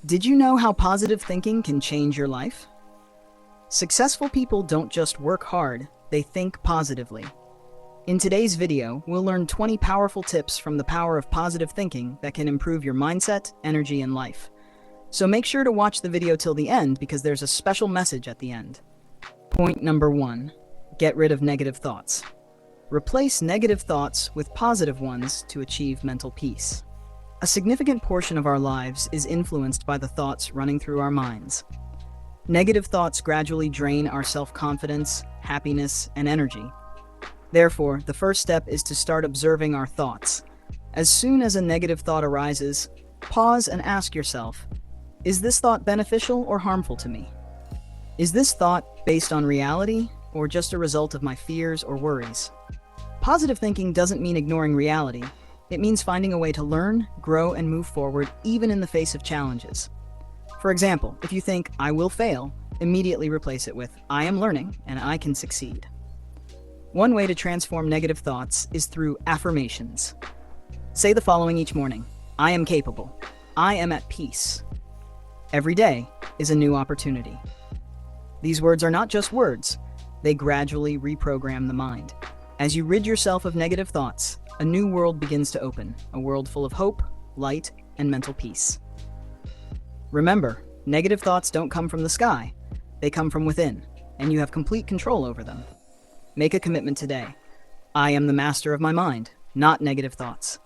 Did you know how positive thinking can change your life? Successful people don't just work hard, they think positively. In today's video, we'll learn 20 powerful tips from the power of positive thinking that can improve your mindset, energy, and life. So make sure to watch the video till the end because there's a special message at the end. Point number 1. Get rid of negative thoughts. Replace negative thoughts with positive ones to achieve mental peace. A significant portion of our lives is influenced by the thoughts running through our minds. Negative thoughts gradually drain our self-confidence, happiness, and energy. Therefore, the first step is to start observing our thoughts. As soon as a negative thought arises, pause and ask yourself, is this thought beneficial or harmful to me? Is this thought based on reality or just a result of my fears or worries? Positive thinking doesn't mean ignoring reality. It means finding a way to learn, grow, and move forward even in the face of challenges. For example, if you think, I will fail, immediately replace it with, I am learning and I can succeed. One way to transform negative thoughts is through affirmations. Say the following each morning: I am capable. I am at peace. Every day is a new opportunity. These words are not just words, they gradually reprogram the mind. As you rid yourself of negative thoughts, a new world begins to open, a world full of hope, light, and mental peace. Remember, negative thoughts don't come from the sky, they come from within, and you have complete control over them. Make a commitment today. I am the master of my mind, not negative thoughts.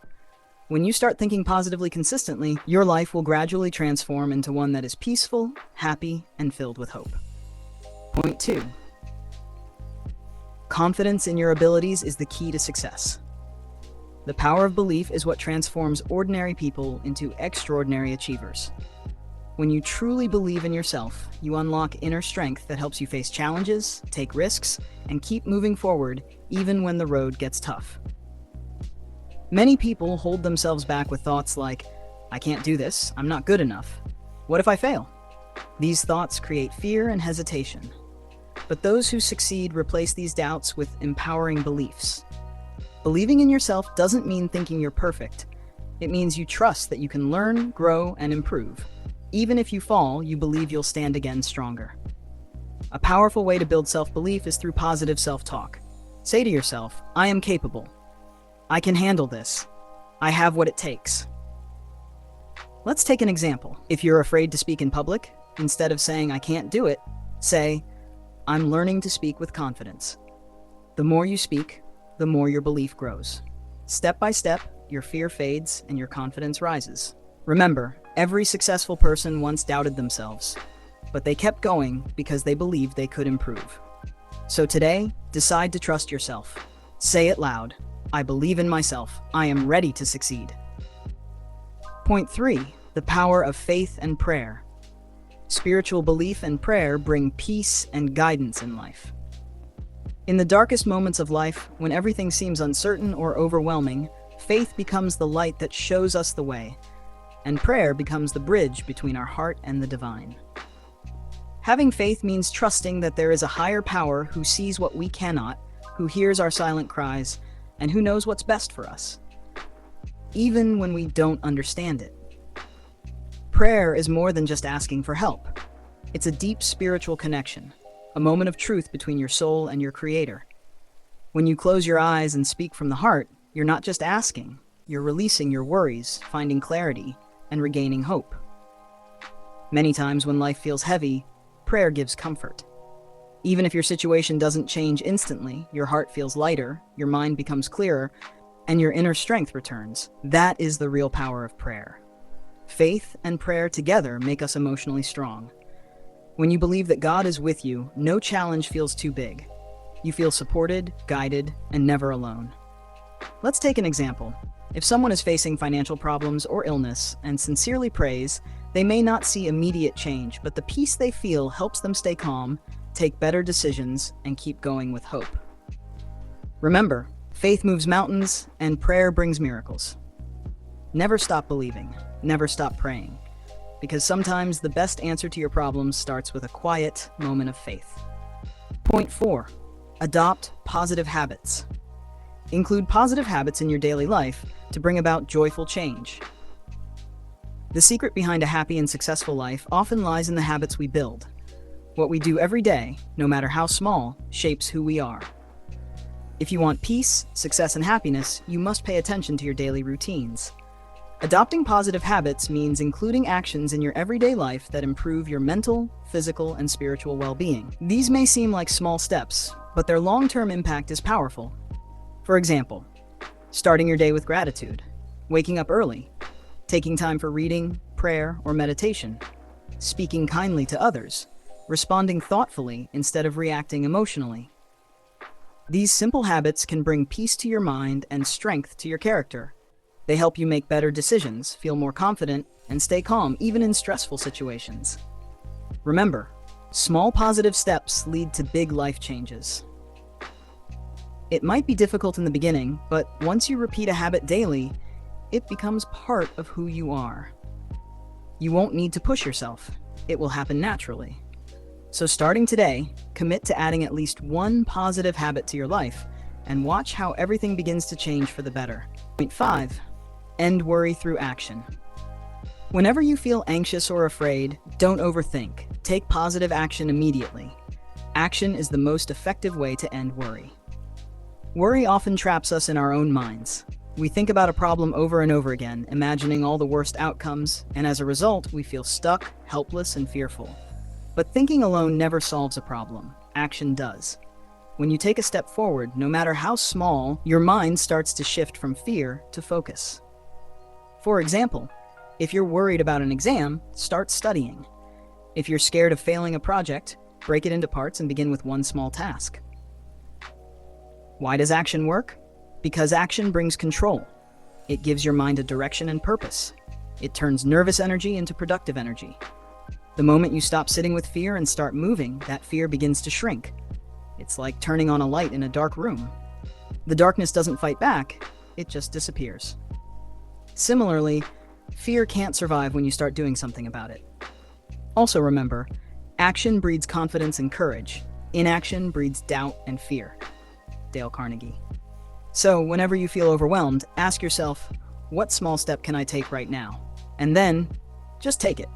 When you start thinking positively consistently, your life will gradually transform into one that is peaceful, happy, and filled with hope. Point 2. Confidence in your abilities is the key to success. The power of belief is what transforms ordinary people into extraordinary achievers. When you truly believe in yourself, you unlock inner strength that helps you face challenges, take risks, and keep moving forward even when the road gets tough. Many people hold themselves back with thoughts like, I can't do this, I'm not good enough. What if I fail? These thoughts create fear and hesitation. But those who succeed replace these doubts with empowering beliefs. Believing in yourself doesn't mean thinking you're perfect. It means you trust that you can learn, grow, and improve. Even if you fall, you believe you'll stand again stronger. A powerful way to build self-belief is through positive self-talk. Say to yourself, I am capable. I can handle this. I have what it takes. Let's take an example. If you're afraid to speak in public, instead of saying I can't do it, say, I'm learning to speak with confidence. The more you speak, the more your belief grows. Step by step, your fear fades and your confidence rises. Remember, every successful person once doubted themselves, but they kept going because they believed they could improve. So today, decide to trust yourself. Say it loud. I believe in myself. I am ready to succeed. Point 3. The power of faith and prayer. Spiritual belief and prayer bring peace and guidance in life. In the darkest moments of life, when everything seems uncertain or overwhelming, faith becomes the light that shows us the way, and prayer becomes the bridge between our heart and the divine. Having faith means trusting that there is a higher power who sees what we cannot, who hears our silent cries, and who knows what's best for us, even when we don't understand it. Prayer is more than just asking for help. It's a deep spiritual connection, a moment of truth between your soul and your Creator. When you close your eyes and speak from the heart, you're not just asking, you're releasing your worries, finding clarity, and regaining hope. Many times when life feels heavy, prayer gives comfort. Even if your situation doesn't change instantly, your heart feels lighter, your mind becomes clearer, and your inner strength returns. That is the real power of prayer. Faith and prayer together make us emotionally strong. When you believe that God is with you, no challenge feels too big. You feel supported, guided, and never alone. Let's take an example. If someone is facing financial problems or illness and sincerely prays, they may not see immediate change, but the peace they feel helps them stay calm, take better decisions, and keep going with hope. Remember, faith moves mountains and prayer brings miracles. Never stop believing, never stop praying, because sometimes the best answer to your problems starts with a quiet moment of faith. Point 4. Adopt positive habits. Include positive habits in your daily life to bring about joyful change. The secret behind a happy and successful life often lies in the habits we build. What we do every day, no matter how small, shapes who we are. If you want peace, success, and happiness, you must pay attention to your daily routines. Adopting positive habits means including actions in your everyday life that improve your mental, physical, and spiritual well-being. These may seem like small steps, but their long-term impact is powerful. For example, starting your day with gratitude, waking up early, taking time for reading, prayer, or meditation, speaking kindly to others, responding thoughtfully instead of reacting emotionally. These simple habits can bring peace to your mind and strength to your character. They help you make better decisions, feel more confident, and stay calm even in stressful situations. Remember, small positive steps lead to big life changes. It might be difficult in the beginning, but once you repeat a habit daily, it becomes part of who you are. You won't need to push yourself. It will happen naturally. So starting today, commit to adding at least one positive habit to your life and watch how everything begins to change for the better. Point 5. End worry through action. Whenever you feel anxious or afraid, don't overthink. Take positive action immediately. Action is the most effective way to end worry. Worry often traps us in our own minds. We think about a problem over and over again, imagining all the worst outcomes, and as a result, we feel stuck, helpless, and fearful. But thinking alone never solves a problem. Action does. When you take a step forward, no matter how small, your mind starts to shift from fear to focus. For example, if you're worried about an exam, start studying. If you're scared of failing a project, break it into parts and begin with one small task. Why does action work? Because action brings control. It gives your mind a direction and purpose. It turns nervous energy into productive energy. The moment you stop sitting with fear and start moving, that fear begins to shrink. It's like turning on a light in a dark room. The darkness doesn't fight back, it just disappears. Similarly, fear can't survive when you start doing something about it. Also remember, action breeds confidence and courage. Inaction breeds doubt and fear. Dale Carnegie. So, whenever you feel overwhelmed, ask yourself, what small step can I take right now? And then, just take it.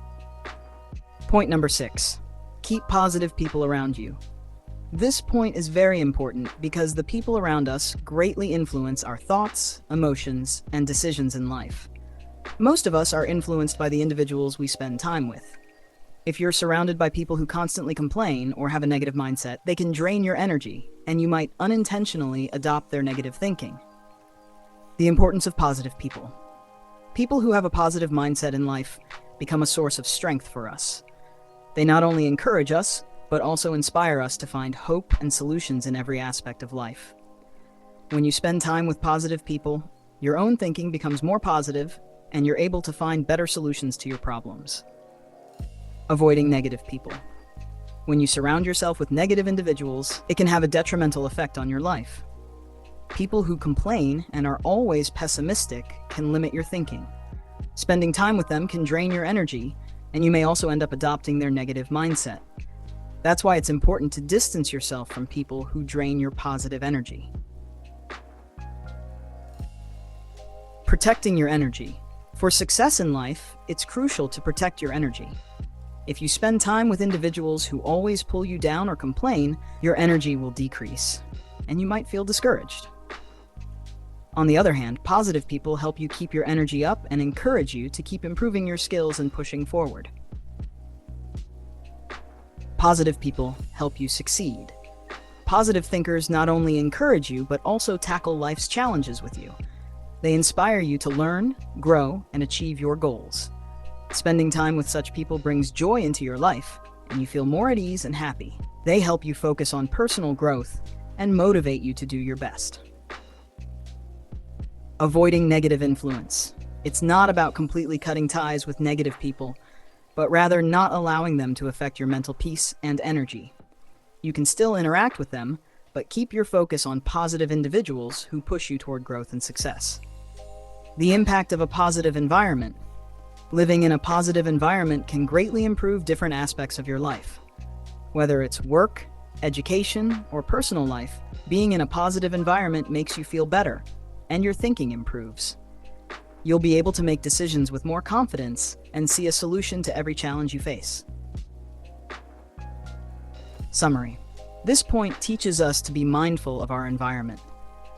Point number 6. Keep positive people around you. This point is very important because the people around us greatly influence our thoughts, emotions, and decisions in life. Most of us are influenced by the individuals we spend time with. If you're surrounded by people who constantly complain or have a negative mindset, they can drain your energy, and you might unintentionally adopt their negative thinking. The importance of positive people. People who have a positive mindset in life become a source of strength for us. They not only encourage us, but also inspire us to find hope and solutions in every aspect of life. When you spend time with positive people, your own thinking becomes more positive, and you're able to find better solutions to your problems. Avoiding negative people. When you surround yourself with negative individuals, it can have a detrimental effect on your life. People who complain and are always pessimistic can limit your thinking. Spending time with them can drain your energy, and you may also end up adopting their negative mindset. That's why it's important to distance yourself from people who drain your positive energy. Protecting your energy. For success in life, it's crucial to protect your energy. If you spend time with individuals who always pull you down or complain, your energy will decrease, and you might feel discouraged. On the other hand, positive people help you keep your energy up and encourage you to keep improving your skills and pushing forward. Positive people help you succeed. Positive thinkers not only encourage you, but also tackle life's challenges with you. They inspire you to learn, grow, and achieve your goals. Spending time with such people brings joy into your life, and you feel more at ease and happy. They help you focus on personal growth and motivate you to do your best. Avoiding negative influence. It's not about completely cutting ties with negative people, but rather not allowing them to affect your mental peace and energy. You can still interact with them, but keep your focus on positive individuals who push you toward growth and success. The impact of a positive environment. Living in a positive environment can greatly improve different aspects of your life. Whether it's work, education, or personal life, being in a positive environment makes you feel better, and your thinking improves. You'll be able to make decisions with more confidence and see a solution to every challenge you face. Summary. This point teaches us to be mindful of our environment.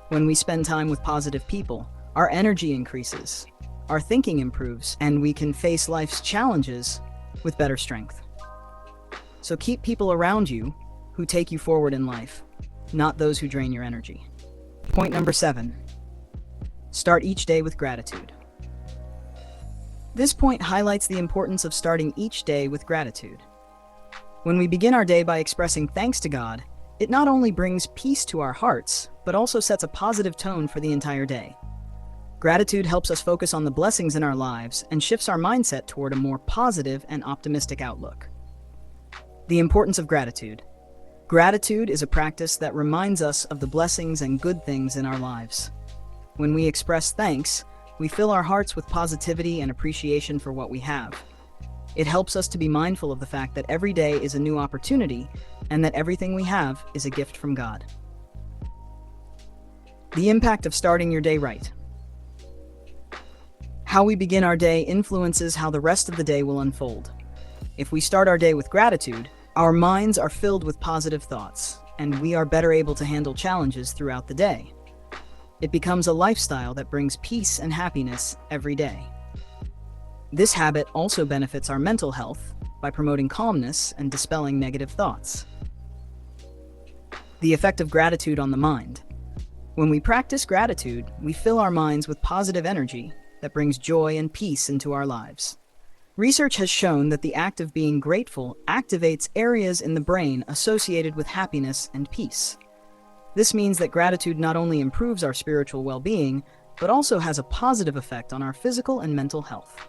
When we spend time with positive people, our energy increases, our thinking improves, and we can face life's challenges with better strength. So keep people around you who take you forward in life, not those who drain your energy. Point number 7. Start each day with gratitude. This point highlights the importance of starting each day with gratitude. When we begin our day by expressing thanks to God, it not only brings peace to our hearts, but also sets a positive tone for the entire day. Gratitude helps us focus on the blessings in our lives and shifts our mindset toward a more positive and optimistic outlook. The importance of gratitude. Gratitude is a practice that reminds us of the blessings and good things in our lives. When we express thanks, we fill our hearts with positivity and appreciation for what we have. It helps us to be mindful of the fact that every day is a new opportunity and that everything we have is a gift from God. The impact of starting your day right. How we begin our day influences how the rest of the day will unfold. If we start our day with gratitude, our minds are filled with positive thoughts, and we are better able to handle challenges throughout the day. It becomes a lifestyle that brings peace and happiness every day. This habit also benefits our mental health by promoting calmness and dispelling negative thoughts. The effect of gratitude on the mind. When we practice gratitude, we fill our minds with positive energy that brings joy and peace into our lives. Research has shown that the act of being grateful activates areas in the brain associated with happiness and peace. This means that gratitude not only improves our spiritual well-being, but also has a positive effect on our physical and mental health.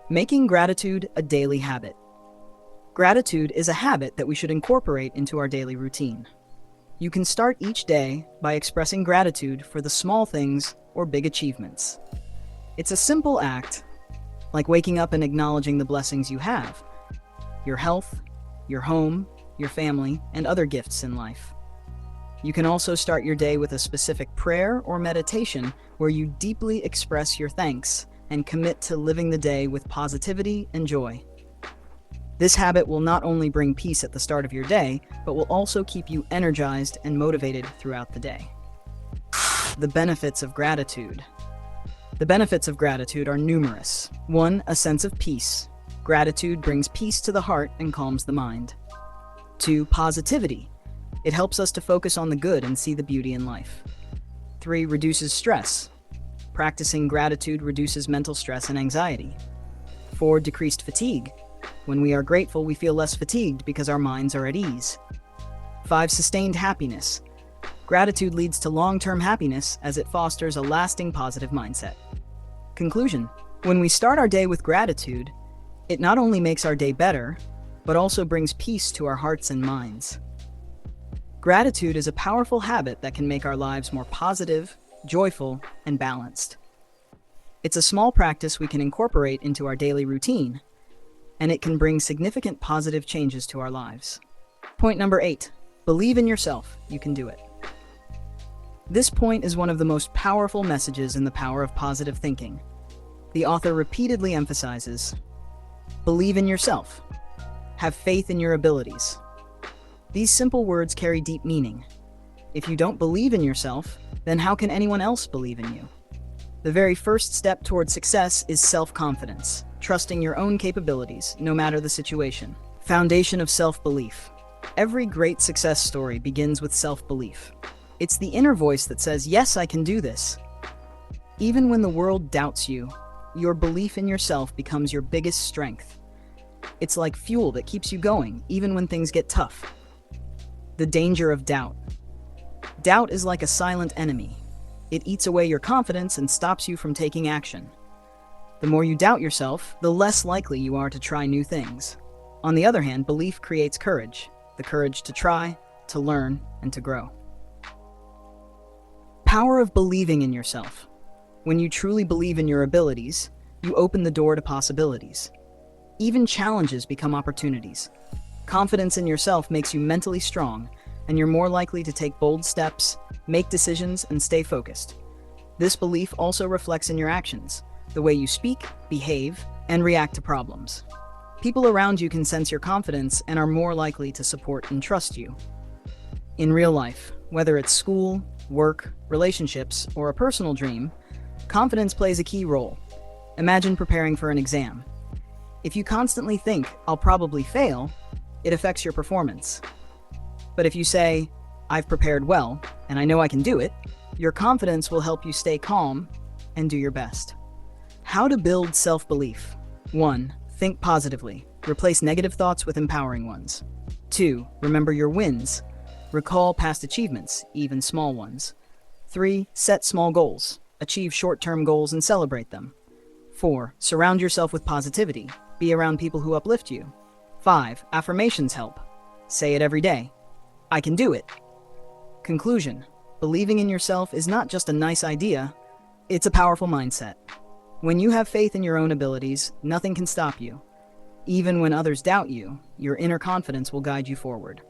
Making gratitude a daily habit. Gratitude is a habit that we should incorporate into our daily routine. You can start each day by expressing gratitude for the small things or big achievements. It's a simple act, like waking up and acknowledging the blessings you have, your health, your home, your family, and other gifts in life. You can also start your day with a specific prayer or meditation where you deeply express your thanks and commit to living the day with positivity and joy. This habit will not only bring peace at the start of your day, but will also keep you energized and motivated throughout the day. The benefits of gratitude. The benefits of gratitude are numerous. 1. A sense of peace. Gratitude brings peace to the heart and calms the mind. 2. Positivity. It helps us to focus on the good and see the beauty in life. 3. Reduces stress. Practicing gratitude reduces mental stress and anxiety. 4. Decreased fatigue. When we are grateful, we feel less fatigued because our minds are at ease. 5. Sustained happiness. Gratitude leads to long-term happiness as it fosters a lasting positive mindset. Conclusion. When we start our day with gratitude, it not only makes our day better, but also brings peace to our hearts and minds. Gratitude is a powerful habit that can make our lives more positive, joyful, and balanced. It's a small practice we can incorporate into our daily routine, and it can bring significant positive changes to our lives. Point number 8. Believe in yourself. You can do it. This point is one of the most powerful messages in the power of positive thinking. The author repeatedly emphasizes, believe in yourself. Have faith in your abilities. These simple words carry deep meaning. If you don't believe in yourself, then how can anyone else believe in you? The very first step toward success is self-confidence, trusting your own capabilities, no matter the situation. Foundation of self-belief. Every great success story begins with self-belief. It's the inner voice that says, yes, I can do this. Even when the world doubts you, your belief in yourself becomes your biggest strength. It's like fuel that keeps you going, even when things get tough. The danger of doubt. Doubt is like a silent enemy. It eats away your confidence and stops you from taking action. The more you doubt yourself, the less likely you are to try new things. On the other hand, belief creates courage, the courage to try, to learn, and to grow. Power of believing in yourself. When you truly believe in your abilities, you open the door to possibilities. Even challenges become opportunities. Confidence in yourself makes you mentally strong, and you're more likely to take bold steps, make decisions, and stay focused. This belief also reflects in your actions, the way you speak, behave, and react to problems. People around you can sense your confidence and are more likely to support and trust you. In real life, whether it's school, work, relationships, or a personal dream, confidence plays a key role. Imagine preparing for an exam. If you constantly think, "I'll probably fail," it affects your performance. But if you say, "I've prepared well, and I know I can do it," your confidence will help you stay calm and do your best. How to build self-belief. 1. Think positively. Replace negative thoughts with empowering ones. 2. Remember your wins. Recall past achievements, even small ones. 3. Set small goals. Achieve short-term goals and celebrate them. 4. Surround yourself with positivity. Be around people who uplift you. 5. Affirmations help. Say it every day. I can do it. Conclusion. Believing in yourself is not just a nice idea, it's a powerful mindset. When you have faith in your own abilities, nothing can stop you. Even when others doubt you, your inner confidence will guide you forward.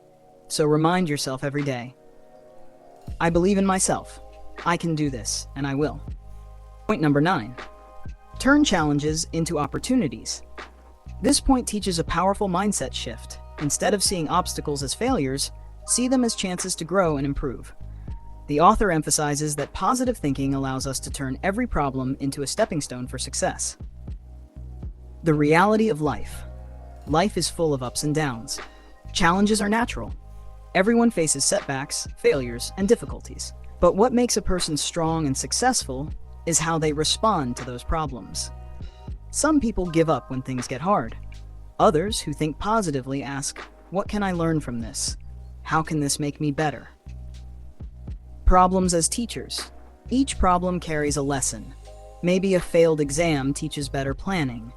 So remind yourself every day, I believe in myself. I can do this, and I will. Point number 9. Turn challenges into opportunities. This point teaches a powerful mindset shift. Instead of seeing obstacles as failures, see them as chances to grow and improve. The author emphasizes that positive thinking allows us to turn every problem into a stepping stone for success. The reality of life. Life is full of ups and downs. Challenges are natural. Everyone faces setbacks, failures, and difficulties. But what makes a person strong and successful is how they respond to those problems. Some people give up when things get hard. Others, who think positively, ask, what can I learn from this? How can this make me better? Problems as teachers. Each problem carries a lesson. Maybe a failed exam teaches better planning.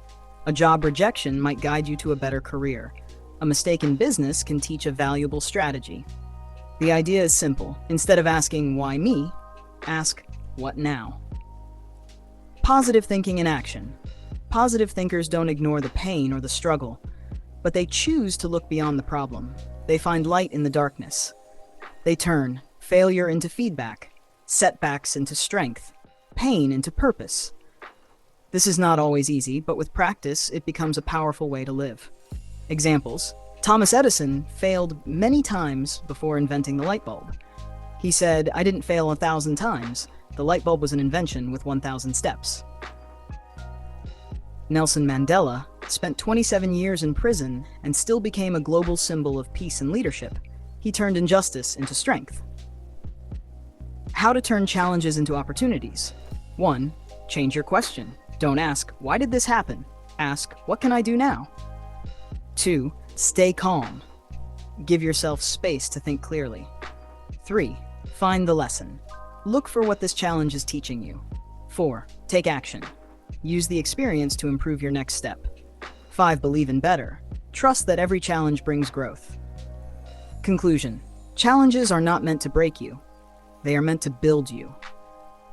A job rejection might guide you to a better career. A mistake in business can teach a valuable strategy. The idea is simple. Instead of asking, why me? Ask, what now? Positive thinking in action. Positive thinkers don't ignore the pain or the struggle, but they choose to look beyond the problem. They find light in the darkness. They turn failure into feedback, setbacks into strength, pain into purpose. This is not always easy, but with practice, it becomes a powerful way to live. Examples. Thomas Edison failed many times before inventing the light bulb. He said, I didn't fail 1,000 times. The light bulb was an invention with 1,000 steps. Nelson Mandela spent 27 years in prison and still became a global symbol of peace and leadership. He turned injustice into strength. How to turn challenges into opportunities. 1. Change your question. Don't ask, why did this happen? Ask, what can I do now? 2. Stay calm. Give yourself space to think clearly. 3. Find the lesson. Look for what this challenge is teaching you. 4. Take action. Use the experience to improve your next step. 5. Believe in better. Trust that every challenge brings growth. Conclusion. Challenges are not meant to break you. They are meant to build you.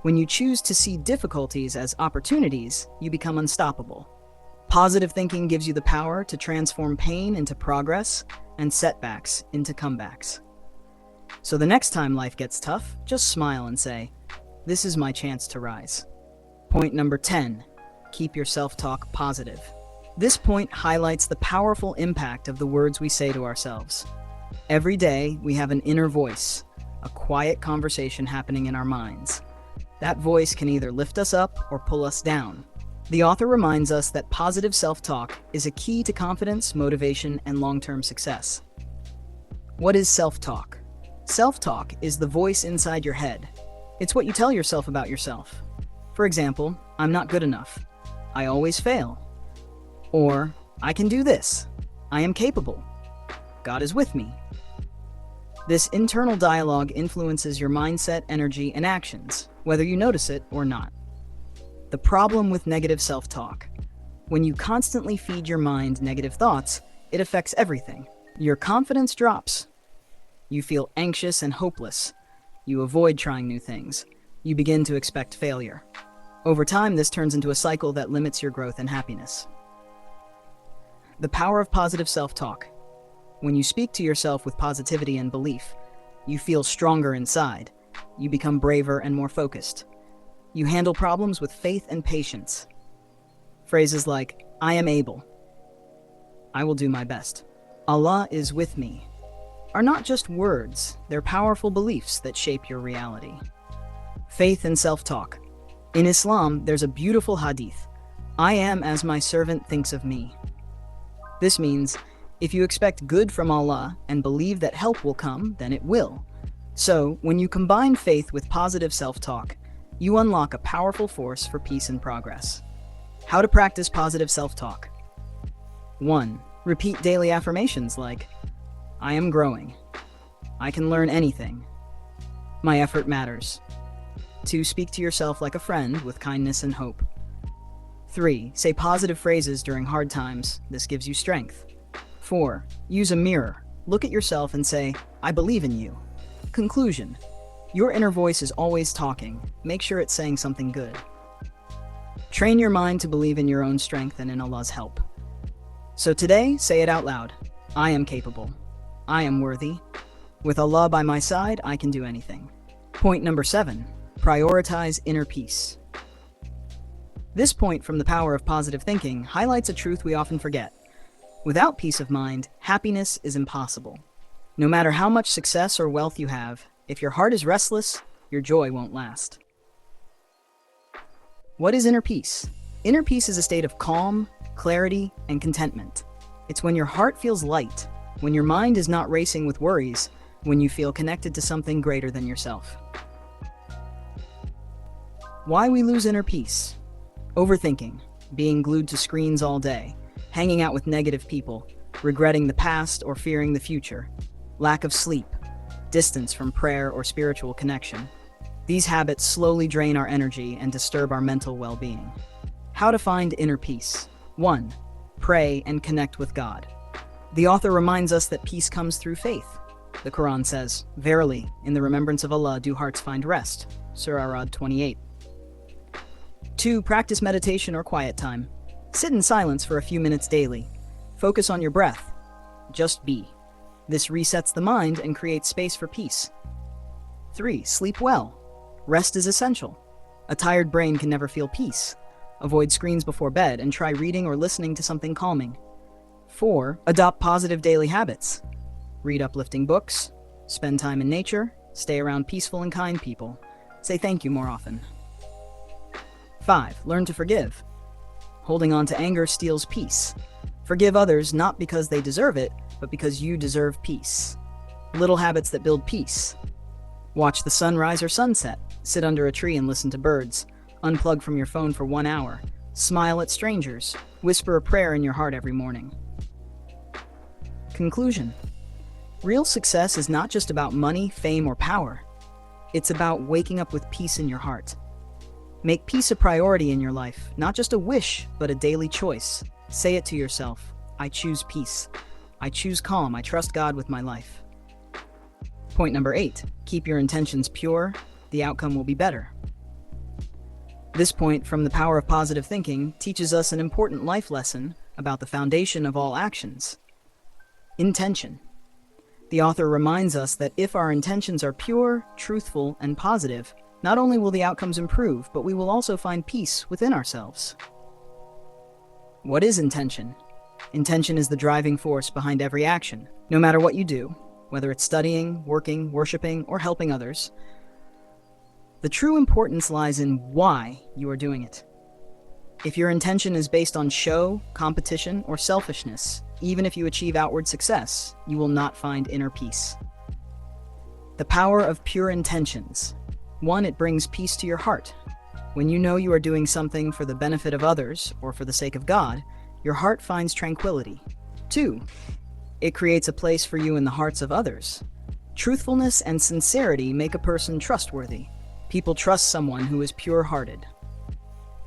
When you choose to see difficulties as opportunities, you become unstoppable. Positive thinking gives you the power to transform pain into progress and setbacks into comebacks. So the next time life gets tough, just smile and say, this is my chance to rise. Point number 10. Keep your self-talk positive. This point highlights the powerful impact of the words we say to ourselves. Every day, we have an inner voice, a quiet conversation happening in our minds. That voice can either lift us up or pull us down. The author reminds us that positive self-talk is a key to confidence, motivation, and long-term success. What is self-talk? Self-talk is the voice inside your head. It's what you tell yourself about yourself. For example, I'm not good enough. I always fail. Or, I can do this. I am capable. God is with me. This internal dialogue influences your mindset, energy, and actions, whether you notice it or not. The problem with negative self-talk. When you constantly feed your mind negative thoughts, it affects everything. Your confidence drops. You feel anxious and hopeless. You avoid trying new things. You begin to expect failure. Over time, this turns into a cycle that limits your growth and happiness. The power of positive self-talk. When you speak to yourself with positivity and belief, you feel stronger inside. You become braver and more focused. You handle problems with faith and patience. Phrases like, I am able, I will do my best, Allah is with me, are not just words, they're powerful beliefs that shape your reality. Faith and self-talk. In Islam, there's a beautiful hadith, I am as my servant thinks of me. This means, if you expect good from Allah and believe that help will come, then it will. So, when you combine faith with positive self-talk, you unlock a powerful force for peace and progress. How to practice positive self-talk. 1. Repeat daily affirmations like, I am growing. I can learn anything. My effort matters. 2. Speak to yourself like a friend with kindness and hope. 3. Say positive phrases during hard times. This gives you strength. 4. Use a mirror. Look at yourself and say, I believe in you. Conclusion. Your inner voice is always talking. Make sure it's saying something good. Train your mind to believe in your own strength and in Allah's help. So today, say it out loud. I am capable. I am worthy. With Allah by my side, I can do anything. Point number 7. Prioritize inner peace. This point from the power of positive thinking highlights a truth we often forget. Without peace of mind, happiness is impossible. No matter how much success or wealth you have, if your heart is restless, your joy won't last. What is inner peace? Inner peace is a state of calm, clarity, and contentment. It's when your heart feels light, when your mind is not racing with worries, when you feel connected to something greater than yourself. Why we lose inner peace? Overthinking, being glued to screens all day, hanging out with negative people, regretting the past or fearing the future, lack of sleep, distance from prayer or spiritual connection. These habits slowly drain our energy and disturb our mental well-being. How to find inner peace. 1. Pray and connect with God. The author reminds us that peace comes through faith. The Quran says, Verily, in the remembrance of Allah do hearts find rest. Surah Ra'd 28. 2. Practice meditation or quiet time. Sit in silence for a few minutes daily. Focus on your breath. Just be. This resets the mind and creates space for peace. 3. Sleep well. Rest is essential. A tired brain can never feel peace. Avoid screens before bed and try reading or listening to something calming. 4. Adopt positive daily habits. Read uplifting books, spend time in nature, stay around peaceful and kind people. Say thank you more often. 5. Learn to forgive. Holding on to anger steals peace. Forgive others not because they deserve it, but because you deserve peace. Little habits that build peace. Watch the sunrise or sunset. Sit under a tree and listen to birds. Unplug from your phone for 1 hour. Smile at strangers. Whisper a prayer in your heart every morning. Conclusion. Real success is not just about money, fame, or power. It's about waking up with peace in your heart. Make peace a priority in your life, not just a wish, but a daily choice. Say it to yourself. I choose peace. I choose calm. I trust God with my life. Point number 8. Keep your intentions pure. The outcome will be better. This point from the power of positive thinking teaches us an important life lesson about the foundation of all actions. Intention. The author reminds us that if our intentions are pure, truthful, and positive, not only will the outcomes improve, but we will also find peace within ourselves. What is intention? Intention is the driving force behind every action. No matter what you do, whether it's studying, working, worshiping, or helping others, the true importance lies in why you are doing it. If your intention is based on show, competition, or selfishness, even if you achieve outward success, you will not find inner peace. The power of pure intentions. 1. It brings peace to your heart. When you know you are doing something for the benefit of others or for the sake of God, your heart finds tranquility. 2. It creates a place for you in the hearts of others. Truthfulness and sincerity make a person trustworthy. People trust someone who is pure-hearted.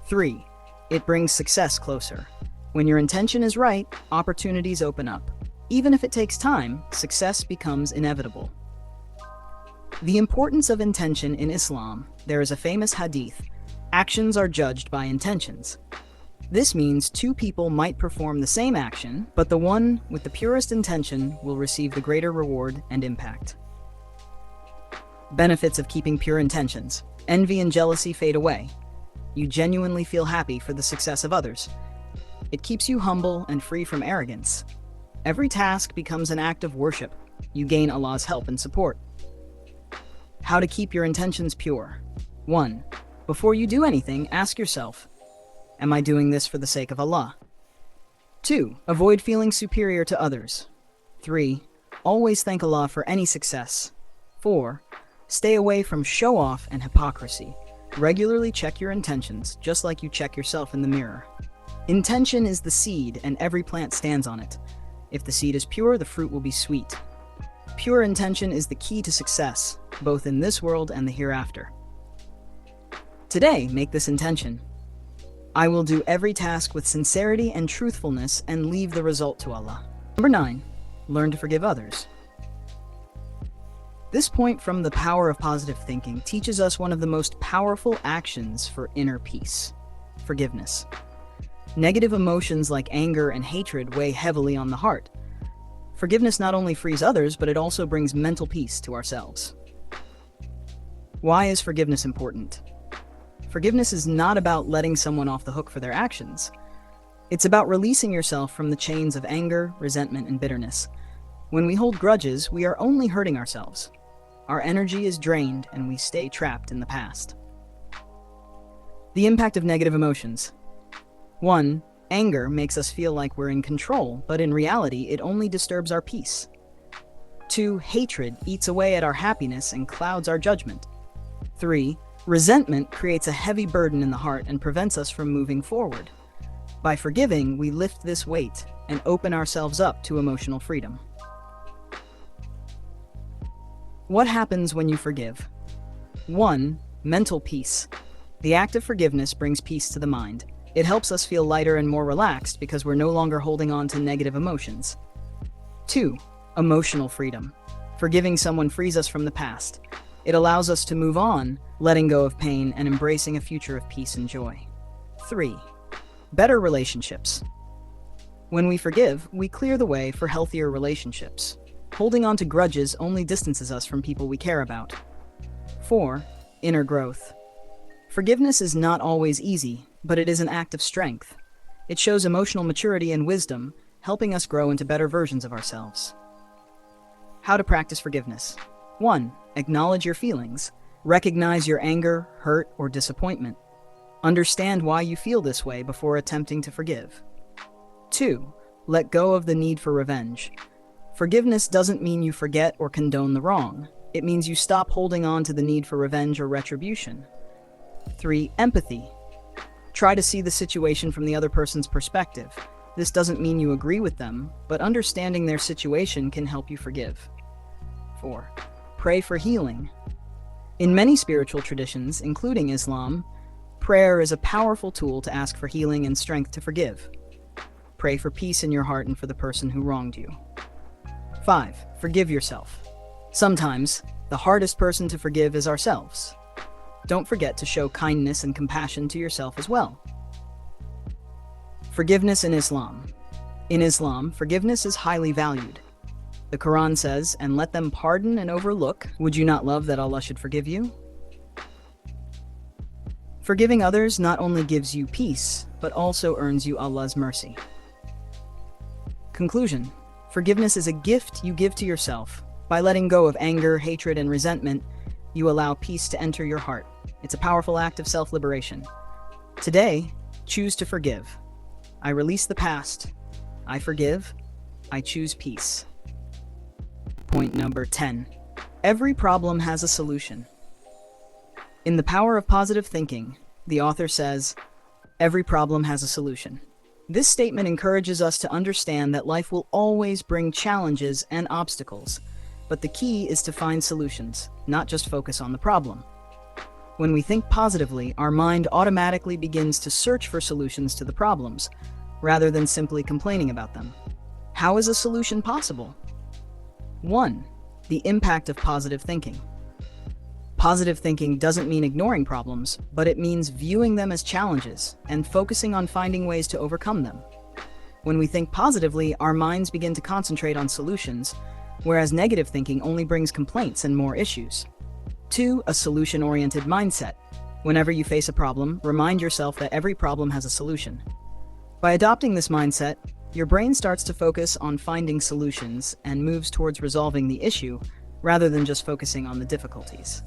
3. It brings success closer. When your intention is right, opportunities open up. Even if it takes time, success becomes inevitable. The importance of intention in Islam. There is a famous hadith, actions are judged by intentions. This means two people might perform the same action, but the one with the purest intention will receive the greater reward and impact. Benefits of keeping pure intentions. Envy and jealousy fade away. You genuinely feel happy for the success of others. It keeps you humble and free from arrogance. Every task becomes an act of worship. You gain Allah's help and support. How to keep your intentions pure. 1. Before you do anything, ask yourself, am I doing this for the sake of Allah? 2. Avoid feeling superior to others. 3. Always thank Allah for any success. 4. Stay away from show-off and hypocrisy. Regularly check your intentions, just like you check yourself in the mirror. Intention is the seed, and every plant stands on it. If the seed is pure, the fruit will be sweet. Pure intention is the key to success, both in this world and the hereafter. Today, make this intention. I will do every task with sincerity and truthfulness and leave the result to Allah. Number 9. Learn to forgive others. This point from the power of positive thinking teaches us one of the most powerful actions for inner peace: forgiveness. Negative emotions like anger and hatred weigh heavily on the heart. Forgiveness not only frees others, but it also brings mental peace to ourselves. Why is forgiveness important? Forgiveness is not about letting someone off the hook for their actions. It's about releasing yourself from the chains of anger, resentment, and bitterness. When we hold grudges, we are only hurting ourselves. Our energy is drained and we stay trapped in the past. The impact of negative emotions. 1. Anger makes us feel like we're in control, but in reality, it only disturbs our peace. 2. Hatred eats away at our happiness and clouds our judgment. 3. Resentment creates a heavy burden in the heart and prevents us from moving forward. By forgiving, we lift this weight and open ourselves up to emotional freedom. What happens when you forgive? 1. Mental peace. The act of forgiveness brings peace to the mind. It helps us feel lighter and more relaxed because we're no longer holding on to negative emotions. 2. Emotional freedom. Forgiving someone frees us from the past. It allows us to move on, letting go of pain and embracing a future of peace and joy. 3. Better relationships. When we forgive, we clear the way for healthier relationships. Holding on to grudges only distances us from people we care about. 4. Inner growth. Forgiveness is not always easy, but it is an act of strength. It shows emotional maturity and wisdom, helping us grow into better versions of ourselves. How to practice forgiveness. 1. Acknowledge your feelings. Recognize your anger, hurt, or disappointment. Understand why you feel this way before attempting to forgive. 2. Let go of the need for revenge. Forgiveness doesn't mean you forget or condone the wrong. It means you stop holding on to the need for revenge or retribution. 3. Empathy. Try to see the situation from the other person's perspective. This doesn't mean you agree with them, but understanding their situation can help you forgive. 4. Pray for healing. In many spiritual traditions, including Islam, prayer is a powerful tool to ask for healing and strength to forgive. Pray for peace in your heart and for the person who wronged you. 5. Forgive yourself. Sometimes, the hardest person to forgive is ourselves. Don't forget to show kindness and compassion to yourself as well. Forgiveness in Islam. In Islam, forgiveness is highly valued. The Quran says, "And let them pardon and overlook. Would you not love that Allah should forgive you?" Forgiving others not only gives you peace, but also earns you Allah's mercy. Conclusion. Forgiveness is a gift you give to yourself. By letting go of anger, hatred, and resentment, you allow peace to enter your heart. It's a powerful act of self-liberation. Today, choose to forgive. I release the past. I forgive. I choose peace. Point number 10. Every problem has a solution. In The Power of Positive Thinking, the author says, "Every problem has a solution." This statement encourages us to understand that life will always bring challenges and obstacles, but the key is to find solutions, not just focus on the problem. When we think positively, our mind automatically begins to search for solutions to the problems, rather than simply complaining about them. How is a solution possible? 1. The impact of positive thinking. Positive thinking doesn't mean ignoring problems, but it means viewing them as challenges and focusing on finding ways to overcome them. When we think positively, our minds begin to concentrate on solutions, whereas negative thinking only brings complaints and more issues. 2. A solution-oriented mindset. Whenever you face a problem, remind yourself that every problem has a solution. By adopting this mindset, your brain starts to focus on finding solutions and moves towards resolving the issue rather than just focusing on the difficulties.